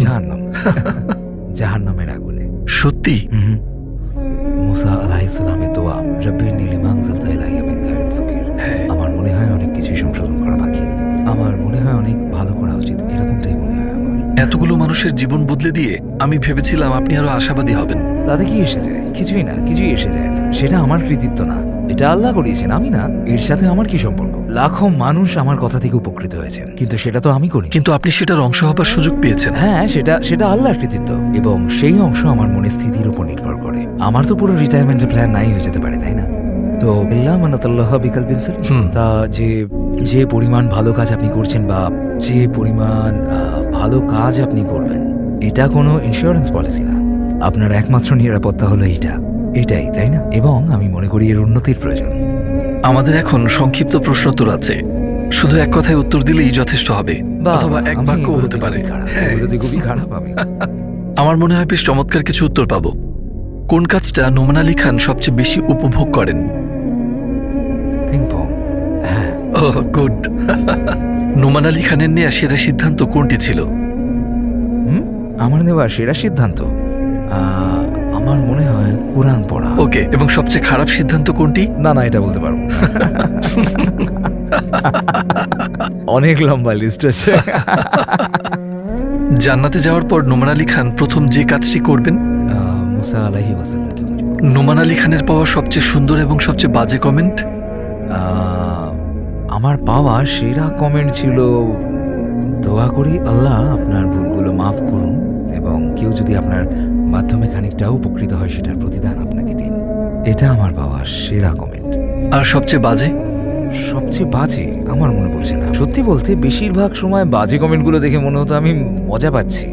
জাহান্নাম। জাহান্নামের আগুনে। সত্যি? মুসা আলাইহিস সালামের দোয়া, রব্বিনি লিমা আনজালতা ইলাইয়া মিন খায়রিন ফাকির। আমার মনে হয় অনেক কিছুই সংশোধন করা বাকি, আমার মনে হয় অনেক ভালো করা উচিত, এরকমটাই মনে হয় আমার। এতগুলো মানুষের জীবন বদলে দিয়ে আমি ভেবেছিলাম আপনি আরো আশাবাদী হবেন। তাতে কি এসে যায়? কিছুই না, কিছুই এসে যায় না। সেটা আমার কৃতিত্ব না, এটা আল্লাহ করিয়েছেন, আমি না। এর সাথে আমার কি সম্পর্ক? লাখো মানুষ আমার কথা থেকে উপকৃত হয়েছেন, কিন্তু সেটা তো আমি করি। কিন্তু আপনি সেটার অংশ হবার সুযোগ পেয়েছেন। হ্যাঁ, সেটা আল্লাহর কৃতিত্ব এবং সেই অংশ আমার মনের স্থিতির উপর নির্ভর করে। আমার তো পুরো রিটায়ারমেন্টের প্ল্যান নাই হয়ে যেতে পারে, তাই না? তো বিল্লাহ বিকালবিন সালিম, তা যে পরিমাণ ভালো কাজ আপনি করছেন বা যে পরিমাণ ভালো কাজ আপনি করবেন, এটা কোনো ইন্স্যুরেন্স পলিসি না। আপনার একমাত্র নিরাপত্তা হলো এটাই, তাই না? এবং আমি মনে করি এর উন্নতির প্রয়োজন। আমাদের এখন সংক্ষিপ্ত প্রশ্নোত্তর আছে, শুধু এক কথায় উত্তর দিলেই যথেষ্ট হবে, অথবা এক বাক্য হতে পারে। খুবই খারাপ আমি। আমার মনে হয় বেশ চমৎকার কিছু উত্তর পাবো। কোন কাজটা নোমান আলী খান সবচেয়ে বেশি উপভোগ করেন? পিংপং। হ্যাঁ। ও গুড। নোমান আলী খানের নেওয়া সেরা সিদ্ধান্ত কোনটি ছিল? আমার নেওয়া সেরা সিদ্ধান্ত আমার মনে হয় কোরআন পড়া। ওকে, এবং সবচেয়ে খারাপ সিদ্ধান্ত কোনটি? না, এটা বলতে পারবো। অনেক লম্বা লিস্ট আছে। জান্নাতে যাওয়ার পর নোমান আলী খান প্রথম যে কাজটি করবেন? মুসা আলাইহিস সালামকে খুঁজব। নোমান আলী খানের পাওয়া সবচেয়ে সুন্দর এবং সবচেয়ে বাজে কমেন্ট? আমার পাওয়া সেরা কমেন্ট ছিল, দোয়া করি আল্লাহ আপনার ভুলগুলো মাফ করুন এবং কেউ যদি আপনার মাধ্যমে খানিকটাও উপকৃত হয় সেটার প্রতিদান আপনাকে দিন। এটা আমার পাওয়া সেরা কমেন্ট। আর সবচেয়ে বাজে? সবচেয়ে বাজে আমার মনে পড়ছে না। সত্যি বলতে বেশিরভাগ সময় বাজে কমেন্টগুলো দেখে মনে হতো আমি মজা পাচ্ছি।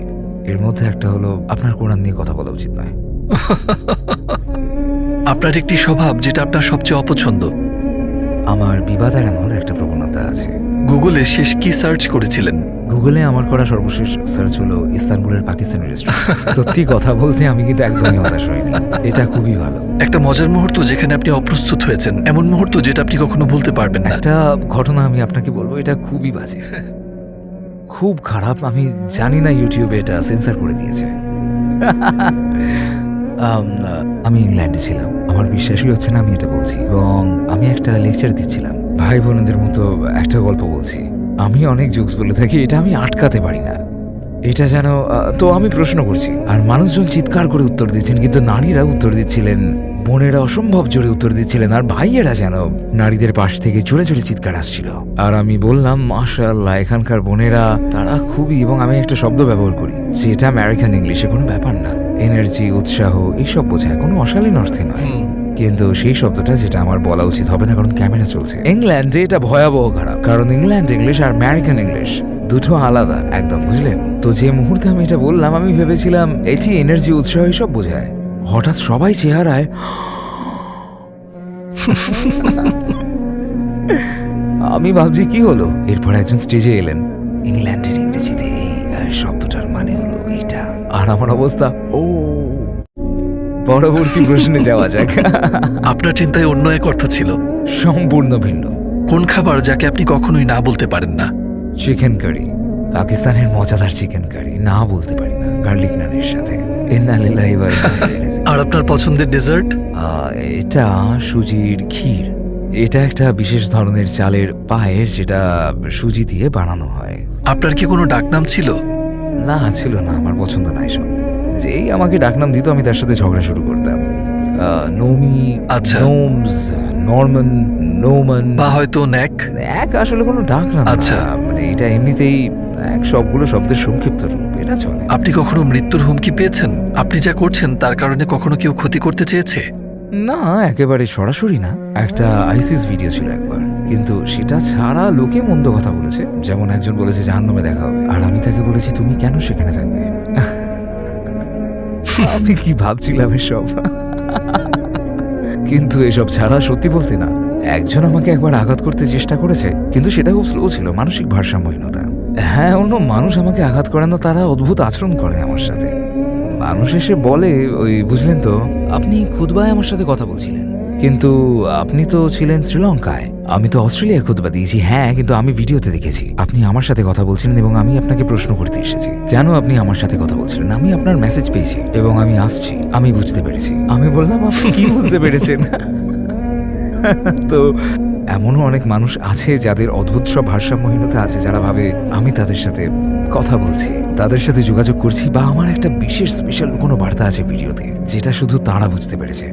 এর মধ্যে একটা হলো, আপনার কোরআন নিয়ে কথা বলা উচিত নয়। আপনার একটি স্বভাব যেটা আপনার সবচেয়ে অপছন্দ? আমার বিবাদ এড়ানোর একটা প্রবণতা আছে। গুগলে শেষ কি সার্চ করেছিলেন? গুগলে আমার করা সর্বশেষ সার্চ হলো ইস্তানবুলের পাকিস্তানি রেস্টুরেন্ট। সত্যি কথা বলতে আমি কিন্তু একদমই হতাশ হইনি, এটা খুবই ভালো। একটা মজার মুহূর্ত যেখানে আপনি অপ্রস্তুত হয়েছেন, এমন মুহূর্ত যেটা আপনি কখনো ভুলতে পারবেন না। একটা ঘটনা আমি আপনাকে বলবো, এটা খুবই বাজে, খুব খারাপ। আমি জানি না ইউটিউবে এটা সেন্সর করে দিয়েছে। আমি ইংল্যান্ডে ছিলাম, আমার বিশ্বাসই হচ্ছে না আমি এটা বলছি, এবং আমি একটা লেকচার দিচ্ছিলাম, ভাই বোনদের মতো একটা গল্প বলছি। আমি অনেক জোকস বলে থাকি, এটা আমি আটকাতে পারি না, এটা যেন তো আমি প্রশ্ন করছি আর মানুষজন চিৎকার করে উত্তর দিচ্ছেন, কিন্তু নারীরা উত্তর দিচ্ছিলেন, বোনেরা অসম্ভব জোরে উত্তর দিচ্ছিলেন, আর ভাইয়েরা যেন নারীদের পাশ থেকে জোরে জোরে চিৎকার আসছিল। আর আমি বললাম মাশাআল্লাহ, এখানকার বোনেরা তারা খুবই, এবং আমি একটা শব্দ ব্যবহার করি যেটা আমেরিকান ইংলিশে কোনো ব্যাপার না, এনার্জি, উৎসাহ এইসব বোঝায়, কোনো অশালীন অর্থে নয়। কিন্তু সেই শব্দটা যেটা আমার বলা উচিত হবে না, কারণ ক্যামেরা চলছে। ইংল্যান্ডে এটা ভয়াবহ খারাপ, কারণ ইংল্যান্ড ইংলিশ আর আমেরিকান ইংলিশ দুটো আলাদা একদম, বুঝলেন তো? যে মুহূর্তে আমি এটা বললাম আমি ভেবেছিলাম এটি এনার্জি, উৎসাহ এসব বোঝায়। হঠাৎ সবাই চেহারায় আমি ভাবছি কি হলো। এরপর একজন স্টেজে এলেন, ইংল্যান্ডের ইংরেজিতে এই শব্দটার মানে হলো এইটা, আর আমার অবস্থা ও। পরবর্তী প্রশ্নে যাওয়া যাক। আপনার চিন্তায় অন্য এক অর্থ ছিল, সম্পূর্ণ ভিন্ন। কোন খাবার যাকে আপনি কখনোই না বলতে পারেন না? চিকেন কারি, পাকিস্তানের মজাদার চিকেন কারি, না বলতে পারি না, গার্লিক নানের সাথে। ইন্না লিল্লাহি ওয়া ইন্না ইলাইহি রাজিউন। আর আপনার পছন্দের ডেজার্ট? এটা সুজির ক্ষীর। এটা একটা বিশেষ ধরনের চালের পায়েস যেটা সুজি দিয়ে বানানো হয়। আপনার কি কোনো ডাকনাম ছিল? না, ছিল না, আমার পছন্দ নাই সব। যেই আমাকে ডাকনাম দিত আমি তার সাথে ঝগড়া শুরু করতাম। নোমি, আচ্ছা। নোমস, নরমান, নোমান, বা হয়তো ন্যাক? এক আসলে কোনো ডাকনাম না, আচ্ছা। মানে এটা এমনিতেই এক সবগুলো শব্দের সংক্ষিপ্ত রূপ, এটা চলে। আপনি কখনো মৃত্যুর হুমকি পেয়েছেন? আপনি যা করছেন তার কারণে কখনো কেউ ক্ষতি করতে চেয়েছে? না, একেবারে সরাসরি না। একটা আইসিস ভিডিও ছিল একবার, কিন্তু সেটা ছাড়া লোকে মন্দ কথা বলেছে। যেমন একজন বলেছে জাহান্নামে দেখা হবে, আর আমি তাকে বলেছি তুমি কেন সেখানে থাকবে। আমি কি ভাবছিলাম এসব। কিন্তু এসব ছাড়া সত্যি বলতে না, একজন আমাকে একবার আঘাত করতে চেষ্টা করেছে, কিন্তু সেটা খুব স্লো ছিল, মানসিক ভারসাম্যহীনতা। হ্যাঁ, অন্য মানুষ আমাকে আঘাত করে না, তারা অদ্ভুত আচরণ করে আমার সাথে। মানুষ এসে বলে, ওই বুঝলেন তো, আপনি খুতবায় আমার সাথে কথা বলছিলেন, কিন্তু আপনি তো ছিলেন শ্রীলঙ্কায়। আমি তো অস্ট্রেলিয়া খুতবা দিয়েছি, হ্যাঁ, কিন্তু আমি ভিডিওতে দেখেছি আপনি আমার সাথে কথা বলছিলেন, এবং আমি আপনাকে প্রশ্ন করতে এসেছি কেন আপনি আমার সাথে কথা বলছিলেন। আমি আপনার মেসেজ পেয়েছি এবং আমি আসছি, আমি বুঝতে পেরেছি। আমি বললাম আপনি কি বুঝতে পেরেছেন? তো এমনও অনেক মানুষ আছে যাদের অদ্ভুত সব ভারসাম্যহীনতা আছে, যারা ভাবে আমি তাদের সাথে কথা বলছি, তাদের সাথে যোগাযোগ করছি, বা আমার একটা বিশেষ স্পেশাল কোনো বার্তা আছে ভিডিওতে যেটা শুধু তারা বুঝতে পেরেছে।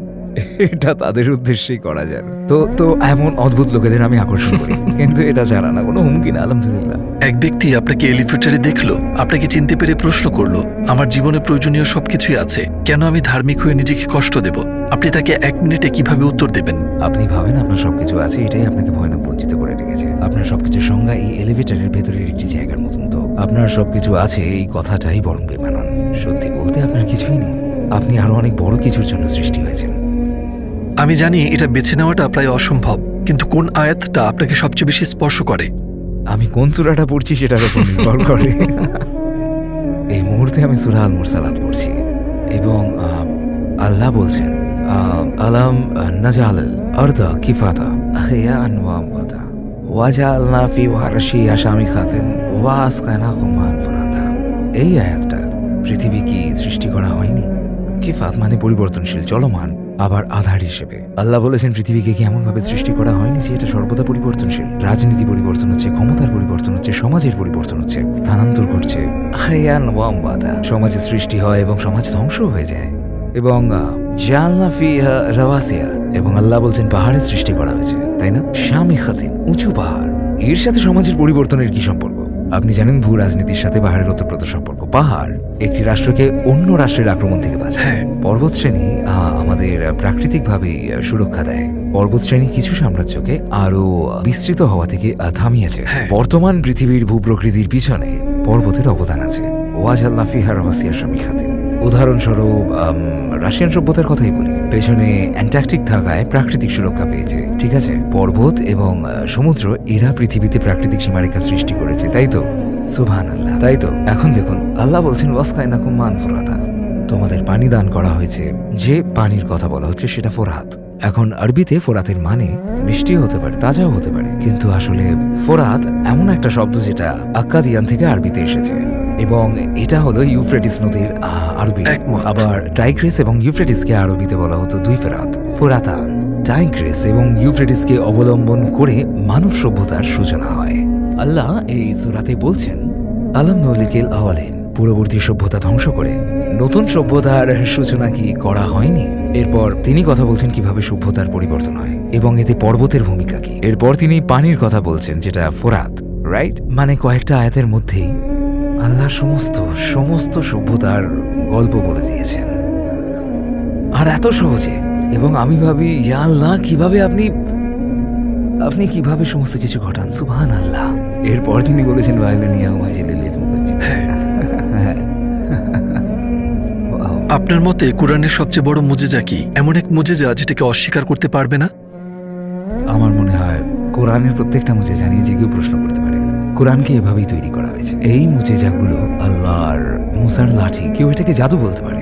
এটা তাদের উদ্দেশ্যেই করা যায়। তো এমন অদ্ভুত লোকেদের আমি আকর্ষণ করি, কিন্তু এটা ছাড়া না, কোনো হুমকি না, আলহামদুলিল্লাহ। এক ব্যক্তি আপনাকে এলিভেটরে দেখলো, আপনাকে চিনতে পেরে প্রশ্ন করলো, আমার জীবনে প্রয়োজনীয় সবকিছুই আছে, কেন আমি ধার্মিক হয়ে নিজেকে কষ্ট দেব? আপনি তাকে 1 মিনিটে কিভাবে উত্তর দেবেন? আপনি ভাবেন আপনার সবকিছু আছে, এটাই আপনাকে ভয়ানক বঞ্চিত করে রেখেছে। আপনার সবকিছুর সংজ্ঞা এই এলিভেটরের ভেতরের একটি জায়গার মতন। তো আপনার সবকিছু আছে এই কথাটাই বরং বেমানান। সত্যি বলতে আপনার কিছুই নেই, আপনি আরো অনেক বড় কিছুর জন্য সৃষ্টি হয়েছেন। আমি জানি এটা বেছে নেওয়াটা প্রায় অসম্ভব, কিন্তু কোন আয়াতটা আপনাকে সবচেয়ে বেশি স্পর্শ করে? আমি কোন সূরাটা পড়ছি সেটার উপর নির্ভর করে। এই মুহূর্তে আমি সূরা আল মুরসালাত পড়ছি, এবং আল্লাহ বলছেন, আলাম নাজাল আরদা কিফাতা আহইয়ান ওয়া আমওয়াতা ওয়াজআলনা ফিহা রাশিয়া শামিখাতিন ওয়া আসকানাকুম মা'আন ফুরাতা। এই আয়াতটা, পৃথিবী কি সৃষ্টি করা হয়নি? কিফাত মানে পরিবর্তনশীল, চলমান, আবার আধার হিসেবে। আল্লাহ বলেছেন পৃথিবীকে কি এমন ভাবে সৃষ্টি করা হয়নি যে এটা সর্বদা পরিবর্তনশীল। রাজনীতি পরিবর্তন হচ্ছে, ক্ষমতার পরিবর্তন হচ্ছে, সমাজের পরিবর্তন হচ্ছে, স্থানান্তর ঘটছে। আহইয়ান ওয়া আমওয়াতা, সমাজের সৃষ্টি হয় এবং সমাজ ধ্বংস হয়ে যায়। এবং জাআলনা ফিহা রাওয়াসিয়া, এবং আল্লাহ বলছেন পাহাড়ের সৃষ্টি করা হয়েছে, তাই না? শামিখাতিন, উঁচু পাহাড়। এর সাথে সমাজের পরিবর্তনের কি সম্পর্ক? আপনি জানেন ভূ রাজনীতির সাথে পাহাড়ের ওতপ্রোত সম্পর্ক। পাহাড় একটি রাষ্ট্রকে অন্য রাষ্ট্রের আক্রমণ থেকে বাঁচায়। হ্যাঁ। পর্বত শ্রেণী আমাদের প্রাকৃতিকভাবেই সুরক্ষা দেয়। পর্বত শ্রেণী কিছু সাম্রাজ্যকে আরো বিস্তৃত হওয়া থেকে থামিয়েছে। হ্যাঁ। বর্তমান পৃথিবীর ভূপ্রকৃতির পিছনে পর্বতের অবদান আছে। ওয়াজআলনা ফিহা রাওয়াসিয়া শামিখাতিন। উদাহরণস্বরূপ রাশিয়ান সভ্যতার কথাই বলি, পেছনে অ্যান্টার্কটিক থাকায় প্রাকৃতিক সুরক্ষা পেয়েছে, ঠিক আছে? পর্বত এবং সমুদ্র, এরা পৃথিবীতে প্রাকৃতিক সীমারেখা সৃষ্টি করেছে, তাই তো? সুবহানাল্লাহ। তাই তো এখন দেখুন, আল্লাহ বলছেন ওয়াসকাইনাকুম মা'আন ফুরাতা, তোমাদের পানি দান করা হয়েছে। যে পানির কথা বলা হচ্ছে সেটা ফোরাত। এখন আরবিতে ফোরাতের মানে মিষ্টিও হতে পারে, তাজাও হতে পারে, কিন্তু আসলে ফোরাত এমন একটা শব্দ যেটা আক্কাদিয়ান থেকে আরবিতে এসেছে। এবং এটা হলো ইউফ্রেটিস নদীর আরবি। একমত। আবার টাইগ্রিস এবং ইউফ্রেটিসকে আরবিতে বলা হতো দুই ফেরাত, ফোরাতান। টাইগ্রিস এবং ইউফ্রেটিসকে অবলম্বন করে মানব সভ্যতার সূচনা হয়। আল্লাহ এই সূরাতে বলছেন, আলাম নলিকিল আওয়ালিন, পূর্ববর্তী সভ্যতা ধ্বংস করে নতুন সভ্যতার সূচনা কি করা হয়নি? এরপর তিনি কথা বলছেন কিভাবে সভ্যতার পরিবর্তন হয় এবং এতে পর্বতের ভূমিকা কি। এরপর তিনি পানির কথা বলছেন, যেটা ফোরাত, রাইট? মানে কয়েকটা আয়াতের মধ্যেই আল্লাহ সমস্ত সমস্ত সভ্যতার গল্প বলে দিয়েছেন, আর এত সহজে। এবং আমি ভাবি, ইয়া আল্লাহ, কিভাবে আপনি কিভাবে সমস্ত কিছু ঘটান, সুবহান আল্লাহ। এরপর তিনি বলেছেন ভায়োলিনিয়া মাইজিলিল মুকাজ্জিম। হ্যাঁ। আপনার মতে কোরআনের সবচেয়ে বড় মুজিজা কি? এমন এক মুজিজা যেটাকে অস্বীকার করতে পারবে না? আমার মনে হয় কোরআনের প্রত্যেকটা মুজেজা নিয়ে যে কেউ প্রশ্ন করতে পারে। কোরআনকে এভাবেই তৈরি করা হয়েছে। এই মুজেজাগুলো আল্লাহর মুসার লাঠি, কেউ এটাকে জাদু বলতে পারে।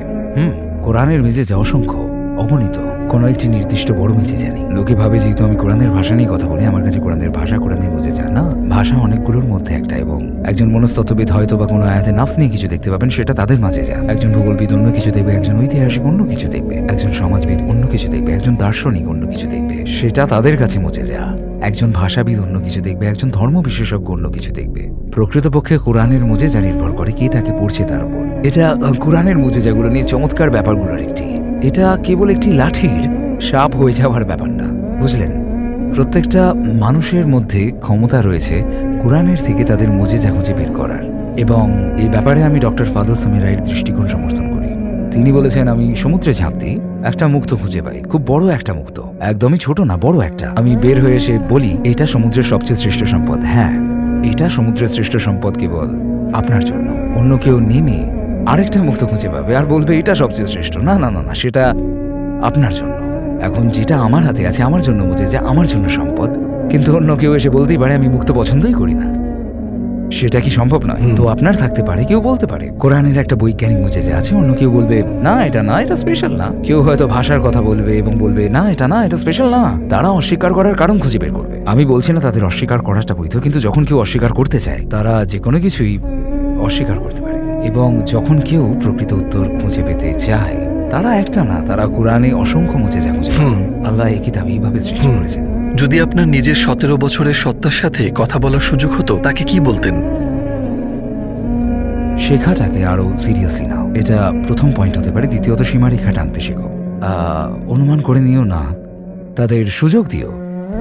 কোরআনের মেজেজা অসংখ্য, অগণিত, কোনো একটি নির্দিষ্ট বড় মেজেজা নেই। লোকে ভাবে যেহেতু আমি কোরআনের ভাষা নিয়ে কথা বলি, আমার কাছে কোরআনের ভাষা, কোরআনের মুজেজা না। ভাষা অনেকগুলোর মধ্যে একটা, এবং একজন মনস্তত্ত্ববিদ হয়তো বা কোনো আয়াতে নাফস নিয়ে কিছু দেখতে পাবেন, সেটা তাদের মাঝে যা। একজন ভূগোলবিদ অন্য কিছু দেখবে, একজন ঐতিহাসিক অন্য কিছু দেখবে, একজন সমাজবিদ অন্য কিছু দেখবে, একজন দার্শনিক অন্য কিছু দেখবে, সেটা তাদের কাছে মুজেজা। একজন ভাষাবিদ অন্য কিছু দেখবে, একজন ধর্ম বিশেষজ্ঞ অন্য কিছু দেখবে। প্রকৃতপক্ষে কোরআনের মুজেজা নির্ভর করে কে তাকে পড়ছে তার উপর। এটা কোরআনের মুজেজাগুলো নিয়ে চমৎকার ব্যাপারগুলোর একটি। এটা কেবল একটি লাঠির সাপ হয়ে যাওয়ার ব্যাপার না, বুঝলেন? প্রত্যেকটা মানুষের মধ্যে ক্ষমতা রয়েছে কোরআনের থেকে তাদের মুজেজা খুঁজে বের করার। এবং এই ব্যাপারে আমি ডক্টর ফাদল সামি রায়ের দৃষ্টিকোণ সমর্থন করি। তিনি বলেছেন, আমি সমুদ্রে ঝাঁপ দিই, একটা মুক্তো খুঁজে পাই, খুব বড় একটা মুক্তো, একদমই ছোট না, বড় একটা। আমি বের হয়ে এসে বলি, এটা সমুদ্রের সবচেয়ে শ্রেষ্ঠ সম্পদ। হ্যাঁ, এটা সমুদ্রের শ্রেষ্ঠ সম্পদ কেবল আপনার জন্য। অন্য কেউ নেমে আরেকটা মুক্তো খুঁজে পাবে আর বলবে এটা সবচেয়ে শ্রেষ্ঠ। না না না না, সেটা আপনার জন্য। এখন যেটা আমার হাতে আছে আমার জন্য মুজেজা, আমার জন্য সম্পদ, কিন্তু অন্য কেউ এসে বলতেই পারে আমি মুক্তো পছন্দই করি না। সেটা কি সম্ভব নয়? তো আপনার থাকতে পারে, কেউ বলতে পারে কোরআনের একটা বৈজ্ঞানিক মুজেজা আছে, অন্য কেউ বলবে না, এটা স্পেশাল না। কেউ হয়তো ভাষার কথা বলবে এবং বলবে না, এটা স্পেশাল না। তারা অস্বীকার করার কারণ খুঁজে বের করবে। আমি বলছি না তাদের অস্বীকার করাটা বৈধ, কিন্তু যখন কেউ অস্বীকার করতে চায়, তারা যে কোনো কিছুই অস্বীকার করতে পারে। এবং যখন কেউ প্রকৃত উত্তর খুঁজে পেতে চায়, তারা একটা না, তারা কোরআনে অসংখ্য মুজেজা খুঁজে পায়। আল্লাহ এই কিতাব এইভাবে সৃষ্টি করেছেন। যদি আপনার নিজের 17 বছরের সত্তার সাথে কথা বলার সুযোগ হতো, তাকে কি বলতেন? শেখাটাকে আরো সিরিয়াসলি নাও, এটা প্রথম পয়েন্ট হতে পারে। দ্বিতীয়ত, সীমারেখা টানতে শেখো। অনুমান করে নিও না, তাদের সুযোগ দিও,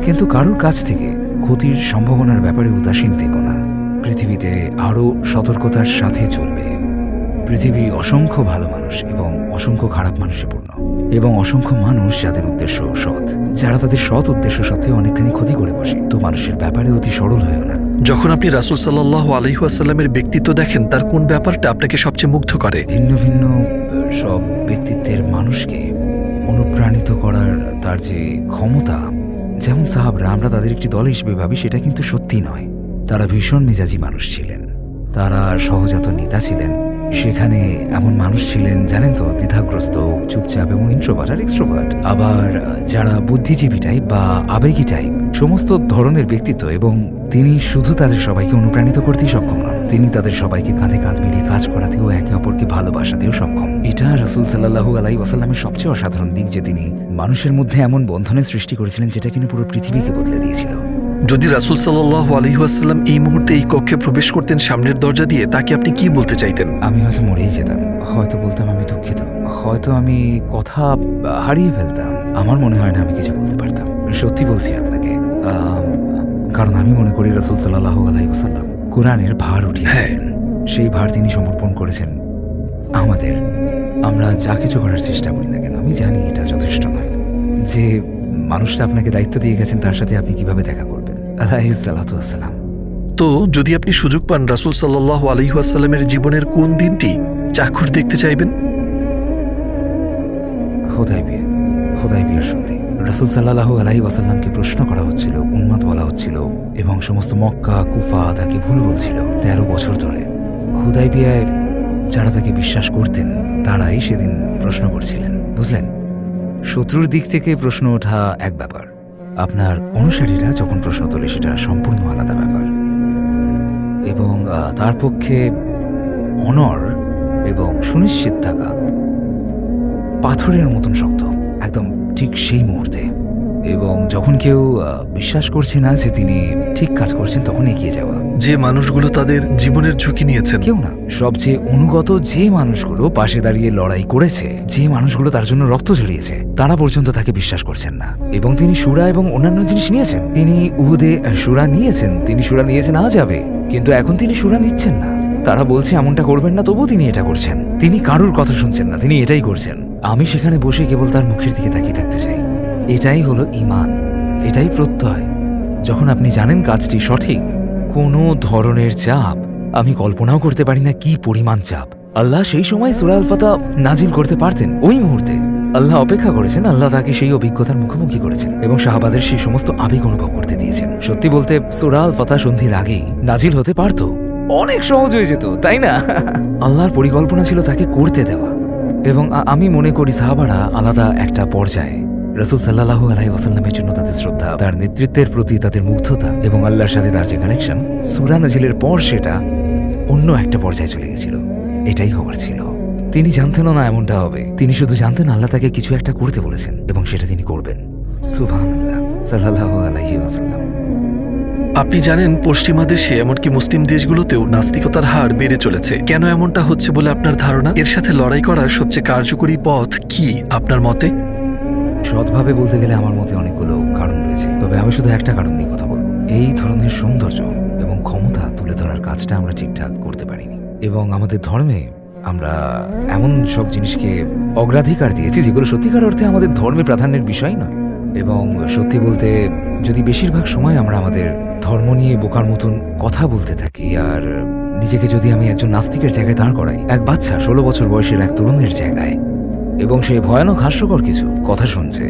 কিন্তু কারোর কাছ থেকে ক্ষতির সম্ভাবনার ব্যাপারে উদাসীন থেকো না। পৃথিবীতে আরো সতর্কতার সাথে চলবে। পৃথিবী অসংখ্য ভালো মানুষ এবং অসংখ্য খারাপ মানুষে পূর্ণ, এবং অসংখ্য মানুষ যাদের উদ্দেশ্য সৎ, যারা তাদের সৎ উদ্দেশ্য সত্ত্বেও অনেকখানি ক্ষতি করে বসে। তো মানুষের ব্যাপারে অতি সরল হয়েও না। যখন আপনি রাসূল সাল্লাল্লাহু আলাইহি ওয়াসাল্লামের ব্যক্তিত্ব দেখেন, তার কোন ব্যাপারটা আপনাকে সবচেয়ে মুগ্ধ করে? ভিন্ন ভিন্ন সব ব্যক্তিত্বের মানুষকে অনুপ্রাণিত করার তার যে ক্ষমতা। যেমন সাহাবরা, আমরা তাদের একটি দল হিসেবে ভাবি, সেটা কিন্তু সত্যি নয়। তারা ভীষণ মেজাজি মানুষ ছিলেন, তারা সহজাত নেতা ছিলেন। সেখানে এমন মানুষ ছিলেন, জানেন তো, দ্বিধাগ্রস্ত, চুপচাপ এবং ইন্ট্রোভার্ট আর এক্সট্রোভার্ট। আবার যারা বুদ্ধিজীবী টাইপ বা আবেগী টাইপ, সমস্ত ধরনের ব্যক্তিত্ব। এবং তিনি শুধু তাদের সবাইকে অনুপ্রাণিত করতেই সক্ষম নন, তিনি তাদের সবাইকে কাঁধে কাঁধ মিলিয়ে কাজ করাতেও, একে অপরকে ভালোবাসাতেও সক্ষম। এটা রাসূল সাল্লাল্লাহু আলাইহি ওয়াসাল্লামের সবচেয়ে অসাধারণ দিক, যে তিনি মানুষের মধ্যে এমন বন্ধনের সৃষ্টি করেছিলেন যেটা কিনা পুরো পৃথিবীকে বদলে দিয়েছিল। যদি রাসূল সাল্লাল্লাহু আলাইহি ওয়াসাল্লাম এই মুহূর্তে এই কক্ষে প্রবেশ করতেন সামনের দরজা দিয়ে, তাকে আপনি কি বলতে চাইতেন? আমি হয়তো মরেই যেতাম, হয়তো বলতাম আমি দুঃখিত, হয়তো আমি কথা হারিয়ে ফেলতাম। আমার মনে হয় না আমি কিছু বলতে পারতাম, সত্যি বলছি আপনাকে। কারণ আমি মনে করি রাসূল সাল্লাল্লাহু আলাইহি ওয়াসাল্লাম কোরআনের ভার উঠিয়েছেন। সেই ভার তিনি সমর্পণ করেছেন আমাদের। আমরা যা কিছু করার চেষ্টা করি না কেন, আমি জানি এটা যথেষ্ট নয়। যে মানুষটা আপনাকে দায়িত্ব দিয়ে গেছেন, তার সাথে আপনি কিভাবে দেখা করবেন? আলাইহিস সালাতু ওয়াস সালাম। তো যদি আপনি সুযোগ পান, রাসূল সাল্লাল্লাহু আলাইহি ওয়াসাল্লামের জীবনের কোন দিনটি চাক্ষুষ দেখতে চাইবেন? হুদায়বিয়ার সন্ধি। রাসূল সাল্লাল্লাহু আলাইহি ওয়াসাল্লামকে প্রশ্ন করা হচ্ছিল, উন্মাদ বলা হচ্ছিল, এবং সমস্ত মক্কা কুফা তাকে ভুল বলছিল 13 বছর ধরে। হুদায়বিয়ায় যারা তাকে বিশ্বাস করতেন, তারাই সেদিন প্রশ্ন করছিলেন, বুঝলেন? শত্রুর দিক থেকে প্রশ্ন ওঠা এক ব্যাপার, আপনার অনুসারীরা যখন প্রশ্ন তোলে সেটা সম্পূর্ণ আলাদা ব্যাপার। এবং তার পক্ষে অনর এবং সুনিশ্চিত থাকা পাথরের মতন শক্ত, একদম ঠিক সেই মুহূর্তে। এবং যখন কেউ বিশ্বাস করছে না যে তিনি ঠিক কাজ করছেন, তখন এগিয়ে যাওয়া। যে মানুষগুলো তাদের জীবনের ঝুঁকি নিয়েছেন, কেউ না, সবচেয়ে অনুগত যে মানুষগুলো পাশে দাঁড়িয়ে লড়াই করেছে, যে মানুষগুলো তার জন্য রক্ত ঝরিয়েছে, তারা পর্যন্ত তাকে বিশ্বাস করছেন না। এবং তিনি সূরা এবং অন্যান্য জিনিস নিয়েছেন, তিনি উহুদে সূরা নিয়েছেন, তিনি সূরা নিয়েছেন আযাবে, কিন্তু এখন তিনি সূরা নিচ্ছেন না। তারা বলছে এমনটা করবেন না, তবুও তিনি এটা করছেন। তিনি কারুর কথা শুনছেন না, তিনি এটাই করছেন। আমি সেখানে বসে কেবল তার মুখের দিকে তাকিয়ে থাকতে চাই। এটাই হলো ঈমান, এটাই প্রত্যয়। যখন আপনি জানেন কাজটি সঠিক, কোনো ধরনের চাপ, আমি কল্পনাও করতে পারি না কি পরিমাণ চাপ। আল্লাহ সেই সময় সূরা আল ফাতহ নাজিল করতে পারতেন ওই মুহূর্তে। আল্লাহ অপেক্ষা করেছেন, আল্লাহ তাকে সেই অভিজ্ঞতার মুখোমুখি করেছেন এবং সাহাবাদের সেই সমস্ত আবেগ অনুভব করতে দিয়েছেন। সত্যি বলতে সূরা আল ফাতহ সন্ধির আগেই নাজিল হতে পারত, অনেক সহজ হয়ে যেত, তাই না? আল্লাহর পরিকল্পনা ছিল তাকে করতে দেওয়া। এবং আমি মনে করি সাহাবারা আলাদা একটা পর্যায়ে রাসূল সাল্লাল্লাহু আলাইহি ওয়াসাল্লামের জন্য তাদের শ্রদ্ধা, তার নেতৃত্বের প্রতি তাদের মুগ্ধতা এবং আল্লাহর সাথে তার যে কানেকশন, সূরা নাজিলের পর সেটা অন্য একটা পর্যায়ে চলে গেছিল। এটাই হওয়ার ছিল। তিনি জানতেনও না এমনটা হবে, তিনি শুধু জানতেন আল্লাহ তাকে কিছু একটা করতে বলেছেন এবং সেটা তিনি করবেন। সুবহানাল্লাহ সাল্লাল্লাহু আলাইহি ওয়াসাল্লাম। আপনি জানেন পশ্চিমা দেশে এমনকি মুসলিম দেশগুলোতেও নাস্তিকতার হার বেড়ে চলেছে। কেন এমনটা হচ্ছে বলে আপনার ধারণা? এর সাথে লড়াই করার সবচেয়ে কার্যকরী পথ কি আপনার মতে? সৎভাবে বলতে গেলে আমার মতে অনেকগুলো কারণ রয়েছে, তবে আমি শুধু একটা কারণ নিয়ে কথা বলবো। এই ধরনের সৌন্দর্য এবং ক্ষমতা তুলে ধরার কাজটা আমরা ঠিকঠাক করতে পারিনি, এবং আমাদের ধর্মে আমরা এমন সব জিনিসকে অগ্রাধিকার দিয়েছি যেগুলো সত্যিকার অর্থে আমাদের ধর্মে প্রাধান্যের বিষয় নয়। এবং সত্যি বলতে যদি বেশিরভাগ সময় আমরা আমাদের ধর্ম নিয়ে বোকার মতন কথা বলতে থাকি, আর নিজেকে যদি আমি একজন নাস্তিকের জায়গায় দাঁড় করাই, এক বাচ্চা 16 বছর বয়সের এক তরুণের জায়গায়, এবং সে ভয়ানক হাস্যকর কিছু কথা শুনছে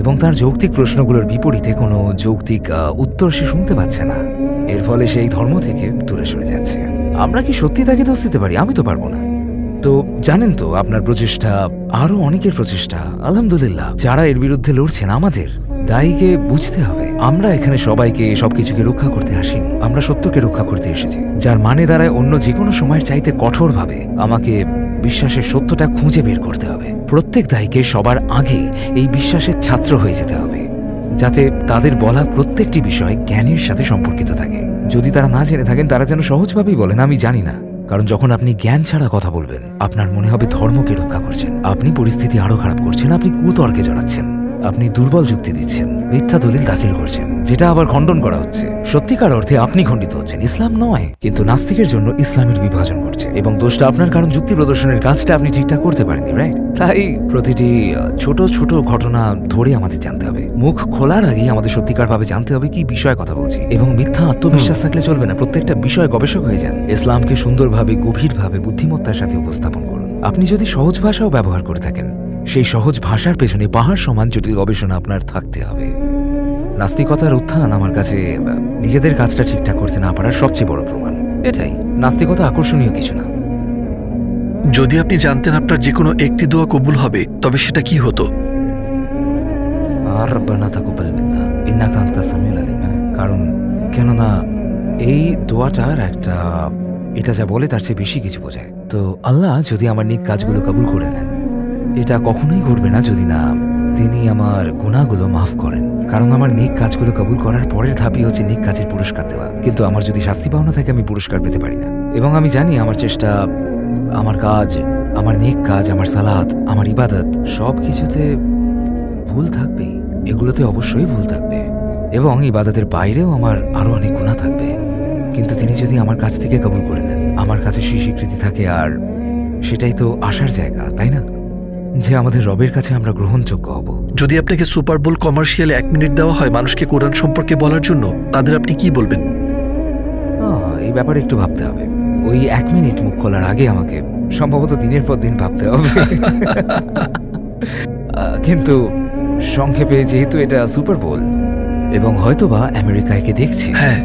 এবং তার যৌক্তিক প্রশ্নগুলোর বিপরীতে কোনো যৌক্তিক উত্তর সে শুনতে পাচ্ছে না, এর ফলে সেই ধর্ম থেকে দূরে সরে যাচ্ছে। আমরা কি সত্যি তাকে দোষ দিতে পারি? আমি তো পারবো না। তো জানেন তো, আপনার প্রচেষ্টা, আরো অনেকের প্রচেষ্টা, আলহামদুলিল্লাহ, যারা এর বিরুদ্ধে লড়ছেন, আমাদের দায়ীকে বুঝতে হবে। আমরা এখানে সবাইকে সবকিছুকে রক্ষা করতে আসিনি, আমরা সত্যকে রক্ষা করতে এসেছি, যার মানে দাঁড়ায় অন্য যে কোনো সময়ের চাইতে কঠোরভাবে আমাকে বিশ্বাসের সত্যটা খুঁজে বের করতে হবে। প্রত্যেক দায়ীকে সবার আগে এই বিশ্বাসের ছাত্র হয়ে যেতে হবে, যাতে তাদের বলা প্রত্যেকটি বিষয় জ্ঞানের সাথে সম্পর্কিত থাকে। যদি তারা না জেনে থাকেন, তারা যেন সহজভাবেই বলেন আমি জানি না। কারণ যখন আপনি জ্ঞান ছাড়া কথা বলবেন, আপনার মনে হবে ধর্মকে রক্ষা করছেন, আপনি পরিস্থিতি আরো খারাপ করছেন, আপনি কুতর্কে জড়াচ্ছেন, আপনি দুর্বল যুক্তি দিচ্ছেন, মিথ্যা দলিল দাখিল করছেন, যেটা আবার খণ্ডন করা হচ্ছে। সত্যিকার অর্থে আপনি খণ্ডিত হচ্ছেন, ইসলাম নয়। কিন্তু নাস্তিকের জন্য ইসলামের বিভাজন করছে, এবং দোষটা আপনার, কারণ যুক্তি প্রদর্শনের কাজটা আপনি ঠিকঠাক করতে পারেননি, রাইট? তাই প্রতিটি ছোট ছোট ঘটনা ধরে আমাদের জানতে হবে। মুখ খোলার আগেই আমাদের সত্যিকার ভাবে জানতে হবে কি বিষয়ে কথা বলছি, এবং মিথ্যা আত্মবিশ্বাস থাকলে চলবে না। প্রত্যেকটা বিষয় গবেষক হয়ে যান, ইসলামকে সুন্দরভাবে, গভীরভাবে, বুদ্ধিমত্তার সাথে উপস্থাপন করুন। আপনি যদি সহজ ভাষাও ব্যবহার করে থাকেন, সেই সহজ ভাষার পেছনে পাহাড় সমান জটিল গবেষণা আপনার থাকতে হবে। নাস্তিকতার উত্থান আমার কাছে নিজেদের কাজটা ঠিকঠাক করতে না পারার সবচেয়ে বড় প্রমাণ। এটাই, নাস্তিকতা আকর্ষণীয় কিছু না। যদি আপনি জানতেন আপনার যে কোনো একটি দোয়া কবুল হবে, তবে সেটা কি হতো? আর রব্বানা তাকাব্বাল মিন্না ইন্নাকা আনতাস সামিউল আলিম। কারণ কেননা এই দোয়াটার একটা, এটা যা বলে তার চেয়ে বেশি কিছু বোঝায়। তো আল্লাহ যদি আমার নেক কাজগুলো কবুল করে নেন, এটা কখনোই ঘটবে না যদি না তিনি আমার গুনাহগুলো মাফ করেন। কারণ আমার নেক কাজগুলো কবুল করার পরের ধাপই হচ্ছে নেক কাজের পুরস্কার দেওয়া। কিন্তু আমার যদি শাস্তি পাওনা থাকে, আমি পুরস্কার পেতে পারি না। এবং আমি জানি আমার চেষ্টা, আমার কাজ, আমার নেক কাজ, আমার সালাত, আমার ইবাদত, সব কিছুতে ভুল থাকবেই। এগুলোতে অবশ্যই ভুল থাকবে, এবং ইবাদতের বাইরেও আমার আরো অনেক গুনাহ থাকবে। কিন্তু তিনি যদি আমার কাছ থেকে কবুল করে নেন, আমার কাছে সেই স্বীকৃতি থাকে, আর সেটাই তো আসার জায়গা, তাই না? যে আমাদের রবের কাছে আমরা গ্রহণযোগ্য হব। যদি আপনাকে সুপার বোল কমার্শিয়ালে 1 মিনিট দেওয়া হয় মানুষকে কোরআন সম্পর্কে বলার জন্য, তাদের আপনি কি বলবেন? এই ব্যাপারে একটু ভাবতে হবে। ওই 1 মিনিট মুখ খোলার আগে আমাকে সম্ভবত দিনের পর দিন ভাবতে হবে। কিন্তু সংক্ষেপে, যেহেতু এটা সুপার বোল এবং হয়তোবা আমেরিকা একে দেখছে, হ্যাঁ,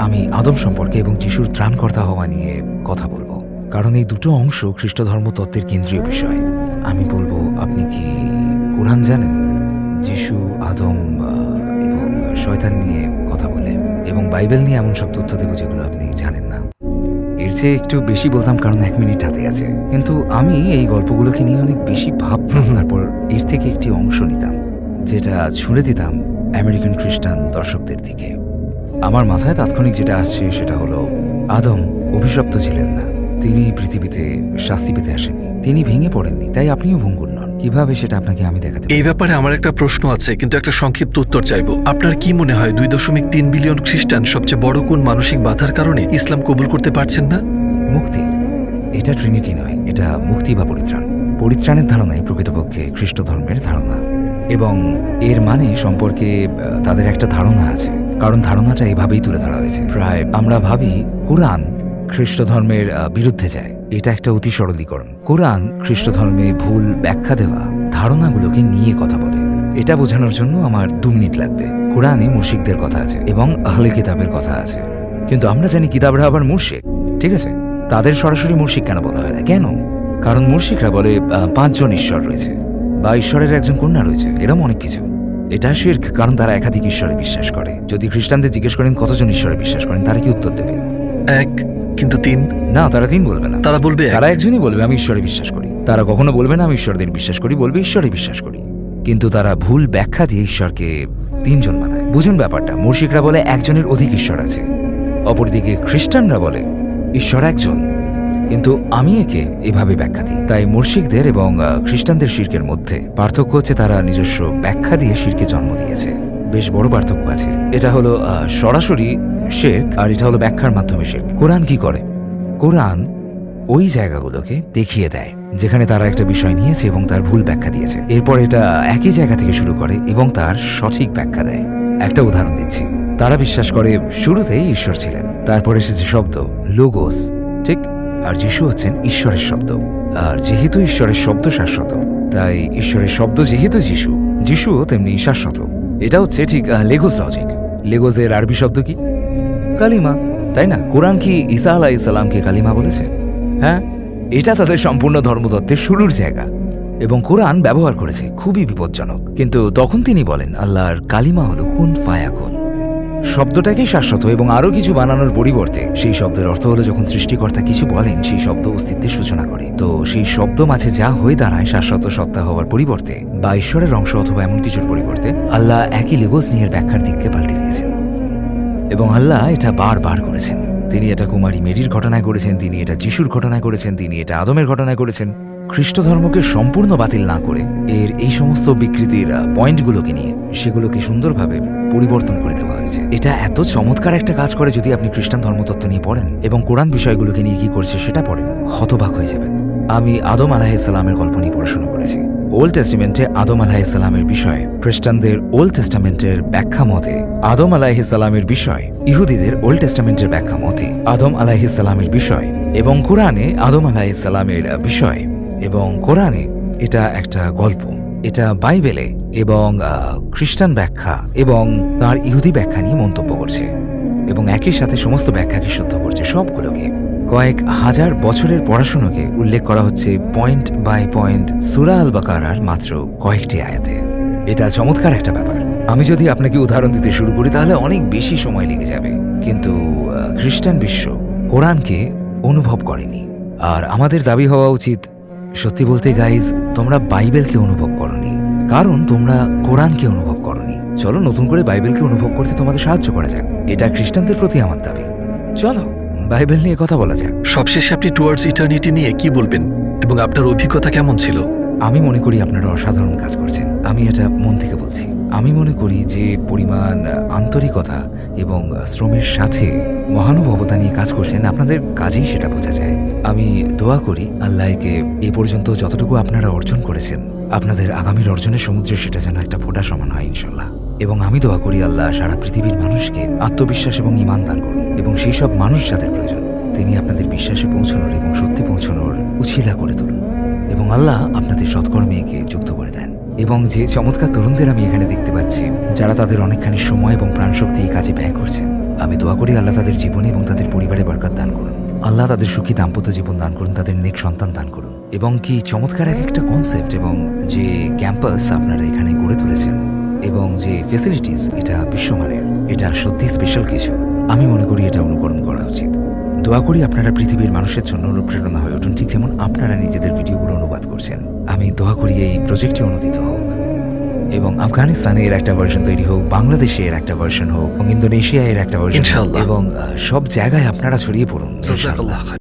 আমি আদম সম্পর্কে এবং যিশুর ত্রাণকর্তা হওয়া নিয়ে কথা বলবো। কারণ এই দুটো অংশ খ্রিস্ট ধর্মতত্ত্বের কেন্দ্রীয় বিষয়। আমি বলবো, আপনি কি কোরআন জানেন? যিশু, আদম এবং শয়তান নিয়ে কথা বলে, এবং বাইবেল নিয়ে এমন সব তথ্য দেব যেগুলো আপনি জানেন না। এর চেয়ে একটু বেশি বলতাম কারণ 1 মিনিট হাতে আছে, কিন্তু আমি এই গল্পগুলোকে নিয়ে অনেক বেশি ভাবতাম, তারপর এর থেকে একটি অংশ নিতাম যেটা ছুঁড়ে দিতাম আমেরিকান খ্রিস্টান দর্শকদের দিকে। আমার মাথায় তাৎক্ষণিক যেটা আসছে সেটা হলো, আদম অভিশপ্ত ছিলেন না, তিনি পৃথিবীতে শাস্তি পেতে আসেননি, তিনি ভেঙে পড়েননি, তাই আপনিও ভঙ্গুর নন। কিভাবে সেটা আপনাকে আমি দেখাতে পারি। এই ব্যাপারে আমার একটা প্রশ্ন আছে, কিন্তু একটা সংক্ষিপ্ত উত্তর চাইবো। আপনার কি মনে হয় 2.3 বিলিয়ন খ্রিস্টান সবচেয়ে বড় কোন মানসিক বাধার কারণে ইসলাম কবুল করতে পারছেন না? মুক্তি। এটা ট্রিনিটি নয়, এটা মুক্তি বা পরিত্রাণ। পরিত্রাণের ধারণাই প্রকৃতপক্ষে খ্রিস্ট ধর্মের ধারণা, এবং এর মানে সম্পর্কে তাদের একটা ধারণা আছে, কারণ ধারণাটা এভাবেই তুলে ধরা হয়েছে। প্রায় আমরা ভাবি কোরআন খ্রিস্ট ধর্মের বিরুদ্ধে যায়, এটা একটা অতি সরলীকরণ। কোরআন খ্রিস্ট ধর্মে ভুল ব্যাখ্যা দেওয়া ধারণাগুলোকে নিয়ে কথা বলে। এটা বোঝানোর জন্য আমার 2 মিনিট লাগবে। কোরআনে মুশরিকদের কথা আছে এবং আহলে কিতাবের কথা আছে, কিন্তু আমরা জানি কিতাবরা আবার মুশরিক, ঠিক আছে? তাদের সরাসরি মুশরিক কেন বলা হয় না? কেন? কারণ মুশরিকরা বলে 5 জন ঈশ্বর রয়েছে বা ঈশ্বরের একজন কন্যা রয়েছে, এরকম অনেক কিছু। এটা শিরক, কারণ তারা একাধিক ঈশ্বরে বিশ্বাস করে। যদি খ্রিস্টানদের জিজ্ঞেস করেন কতজন ঈশ্বরে বিশ্বাস করেন, তারা কি উত্তর দেবে? 1, কিন্তু 3? না, তারা 3 বলবে না, তারা বলবে তারা একজনই বলবে আমি ঈশ্বরে বিশ্বাস করি। তারা কখনো বলবে না আমি ঈশ্বরদের বিশ্বাস করি, বলবে ঈশ্বরে বিশ্বাস করি। কিন্তু তারা ভুল ব্যাখ্যা দিয়ে ঈশ্বরকে 3 জন বানায়। বুঝুন ব্যাপারটা। মুশরিকরা বলে একজনের অধিক ঈশ্বর আছে, অপরদিকে খ্রিস্টানরা বলে ঈশ্বর একজন, কিন্তু আমি একে এভাবে ব্যাখ্যা দিই। তাই মুশরিকদের এবং খ্রিস্টানদের শিরকের মধ্যে পার্থক্য হচ্ছে তারা নিজস্ব ব্যাখ্যা দিয়ে শিরকে জন্ম দিয়েছে। বেশ বড় পার্থক্য আছে। এটা হলো সরাসরি শিরক, আর এটা হলো ব্যাখ্যার মাধ্যমে শিরক। কোরআন কি করে? কোরআন ওই জায়গাগুলোকে দেখিয়ে দেয় যেখানে তারা একটা বিষয় নিয়েছে এবং তার ভুল ব্যাখ্যা দিয়েছে, এরপর এটা একই জায়গা থেকে শুরু করে এবং তার সঠিক ব্যাখ্যা দেয়। একটা উদাহরণ দিচ্ছি। তারা বিশ্বাস করে শুরুতেই ঈশ্বর ছিলেন, তারপর এসেছে শব্দ লোগোস, ঠিক? আর যিশু হচ্ছেন ঈশ্বরের শব্দ। আর যেহেতু ঈশ্বরের শব্দ শাশ্বত, তাই ঈশ্বরের শব্দ যেহেতু যিশুও তেমনি শাশ্বত। এটা হচ্ছে ঠিক লেগোস লজিক। লেগোসের আরবি শব্দ কি? কালিমা, তাই না? কোরআন কি ঈসা আলাইহিস সালামকে কালিমা বলেছে? হ্যাঁ, এটা তাদের সম্পূর্ণ ধর্মতত্ত্বের শুরুর জায়গা, এবং কোরআন ব্যবহার করেছে খুবই বিপজ্জনক। কিন্তু তখন তিনি বলেন আল্লাহর কালিমা হলো কুন ফায়াকুন। শব্দটাকে শাশ্বত এবং আরও কিছু বানানোর পরিবর্তে সেই শব্দের অর্থ হলো যখন সৃষ্টিকর্তা কিছু বলেন সেই শব্দ অস্তিত্বের সূচনা করে। তো সেই শব্দ মাঝে যা হয়ে দাঁড়ায় শাশ্বত সত্তা হওয়ার পরিবর্তে বা ঈশ্বরের অংশ অথবা এমন কিছুর পরিবর্তে আল্লাহ একই লেগোস নিয়ে ব্যাখ্যার দিককে পাল্টে দিয়েছেন, এবং আল্লাহ এটা বারবার করেছেন। তিনি এটা কুমারী মেরির ঘটনায় করেছেন, তিনি এটা যিশুর ঘটনায় করেছেন, তিনি এটা আদমের ঘটনায় করেছেন। খ্রিস্ট ধর্মকে সম্পূর্ণ বাতিল না করে এর এই সমস্ত বিকৃতির পয়েন্টগুলোকে নিয়ে সেগুলোকে সুন্দরভাবে পরিবর্তন করে দেওয়া হয়েছে। এটা এত চমৎকার একটা কাজ করে যদি আপনি খ্রিস্টান ধর্মতত্ত্ব নিয়ে পড়েন এবং কোরআন বিষয়গুলোকে নিয়ে কি করছে সেটা পড়েন, হতবাক হয়ে যাবেন। আমি আদম আলাইহিস সালামের গল্প নিয়ে পড়াশোনা করেছি। ওল্ড টেস্টামেন্টে আদম আলাইহিস সালামের বিষয় খ্রিস্টানদের ওল্ড টেস্টামেন্টের ব্যাখ্যা মতে আদম আলাইহিস সালামের বিষয়, ইহুদিদের ওল্ড টেস্টামেন্টের ব্যাখ্যা মতে আদম আলাইহিস সালামের বিষয়, এবং কোরআনে আদম আলাইহিস সালামের বিষয়। এবং কোরআনে এটা একটা গল্প, এটা বাইবেলে এবং খ্রিস্টান ব্যাখ্যা এবং তার ইহুদি ব্যাখ্যা নিয়ে মন্তব্য করছে, এবং একই সাথে সমস্ত ব্যাখ্যাকে শুদ্ধ করছে। সবগুলোকে কয়েক হাজার বছরের পড়াশোনাকে উল্লেখ করা হচ্ছে পয়েন্ট বাই পয়েন্ট সূরা আল বাকারার মাত্র কয়েকটি আয়াতে। এটা চমৎকার একটা ব্যাপার। আমি যদি আপনাকে উদাহরণ দিতে শুরু করি তাহলে অনেক বেশি সময় লেগে যাবে, কিন্তু খ্রিস্টান বিশ্ব কোরআনকে অনুভব করেনি। আর আমাদের দাবি হওয়া উচিত, সত্যি বলতে গাইজ, তোমরা বাইবেলকে অনুভব করনি, কারণ তোমরা কোরআনকে অনুভব করনি। চলো নতুন করে বাইবেলকে অনুভব করতে তোমাদের সাহায্য করা যাক। এটা খ্রিস্টানদের প্রতি আমার দাবি। চলো বাইবেল নিয়ে কথা বলা যাক। সবশেষে আপনি টুয়ার্ডস ইটার্নিটি নিয়ে কি বলবেন এবং আপনার অভিজ্ঞতা কেমন ছিল? আমি মনে করি আপনারা অসাধারণ কাজ করছেন। আমি এটা মন থেকে বলছি। আমি মনে করি যে পরিমাণ আন্তরিকতা এবং শ্রমের সাথে মহানুভবতা নিয়ে কাজ করছেন, আপনাদের কাজেই সেটা বোঝা যায়। আমি দোয়া করি আল্লাহকে এ পর্যন্ত যতটুকু আপনারা অর্জন করেছেন, আপনাদের আগামীর অর্জনের সমুদ্রে সেটা যেন একটা ফোঁটা সমান হয় ইনশাল্লাহ। এবং আমি দোয়া করি আল্লাহ সারা পৃথিবীর মানুষকে আত্মবিশ্বাস এবং ঈমান দান করুন, এবং সেই সব মানুষ যাদের প্রয়োজন তিনি আপনাদের বিশ্বাসে পৌঁছানোর এবং সত্যি পৌঁছানোর উছিলা করে তুলুন, এবং আল্লাহ আপনাদের সৎকর্মে একে যুক্ত করে দেন। এবং যে চমৎকার তরুণদের আমি এখানে দেখতে পাচ্ছি যারা তাদের অনেকখানি সময় এবং প্রাণশক্তি এই কাজে ব্যয় করছেন, আমি দোয়া করি আল্লাহ তাদের জীবনে এবং তাদের পরিবারে বরকত দান করুন। আল্লাহ তাদের সুখী দাম্পত্য জীবন দান করুন, তাদের নেক সন্তান দান করুন। এবং কি চমৎকার একটা কনসেপ্ট, এবং যে ক্যাম্পাস আপনারা এখানে গড়ে তুলেছেন এবং যে ফেসিলিটিস, এটা বিশ্বমানের, এটা সত্যি স্পেশাল কিছু। আমি মনে করি এটা অনুকরণ করা উচিত। দোয়া করি আপনারা পৃথিবীর মানুষের জন্য অনুপ্রেরণা হয়ে উঠুন, ঠিক যেমন আপনারা নিজেদের ভিডিওগুলো অনুবাদ করছেন। আমি দোয়া করি এই প্রজেক্টটি অনুদিত হোক এবং আফগানিস্তানে এর একটা ভার্সন তৈরি হোক, বাংলাদেশে এর একটা ভার্সন হোক, এবং ইন্দোনেশিয়া এর একটা ভার্সন, ইনশাআল্লাহ। এবং সব জায়গায় আপনারা ছড়িয়ে পড়ুন। জাযাকাল্লাহ খাইর।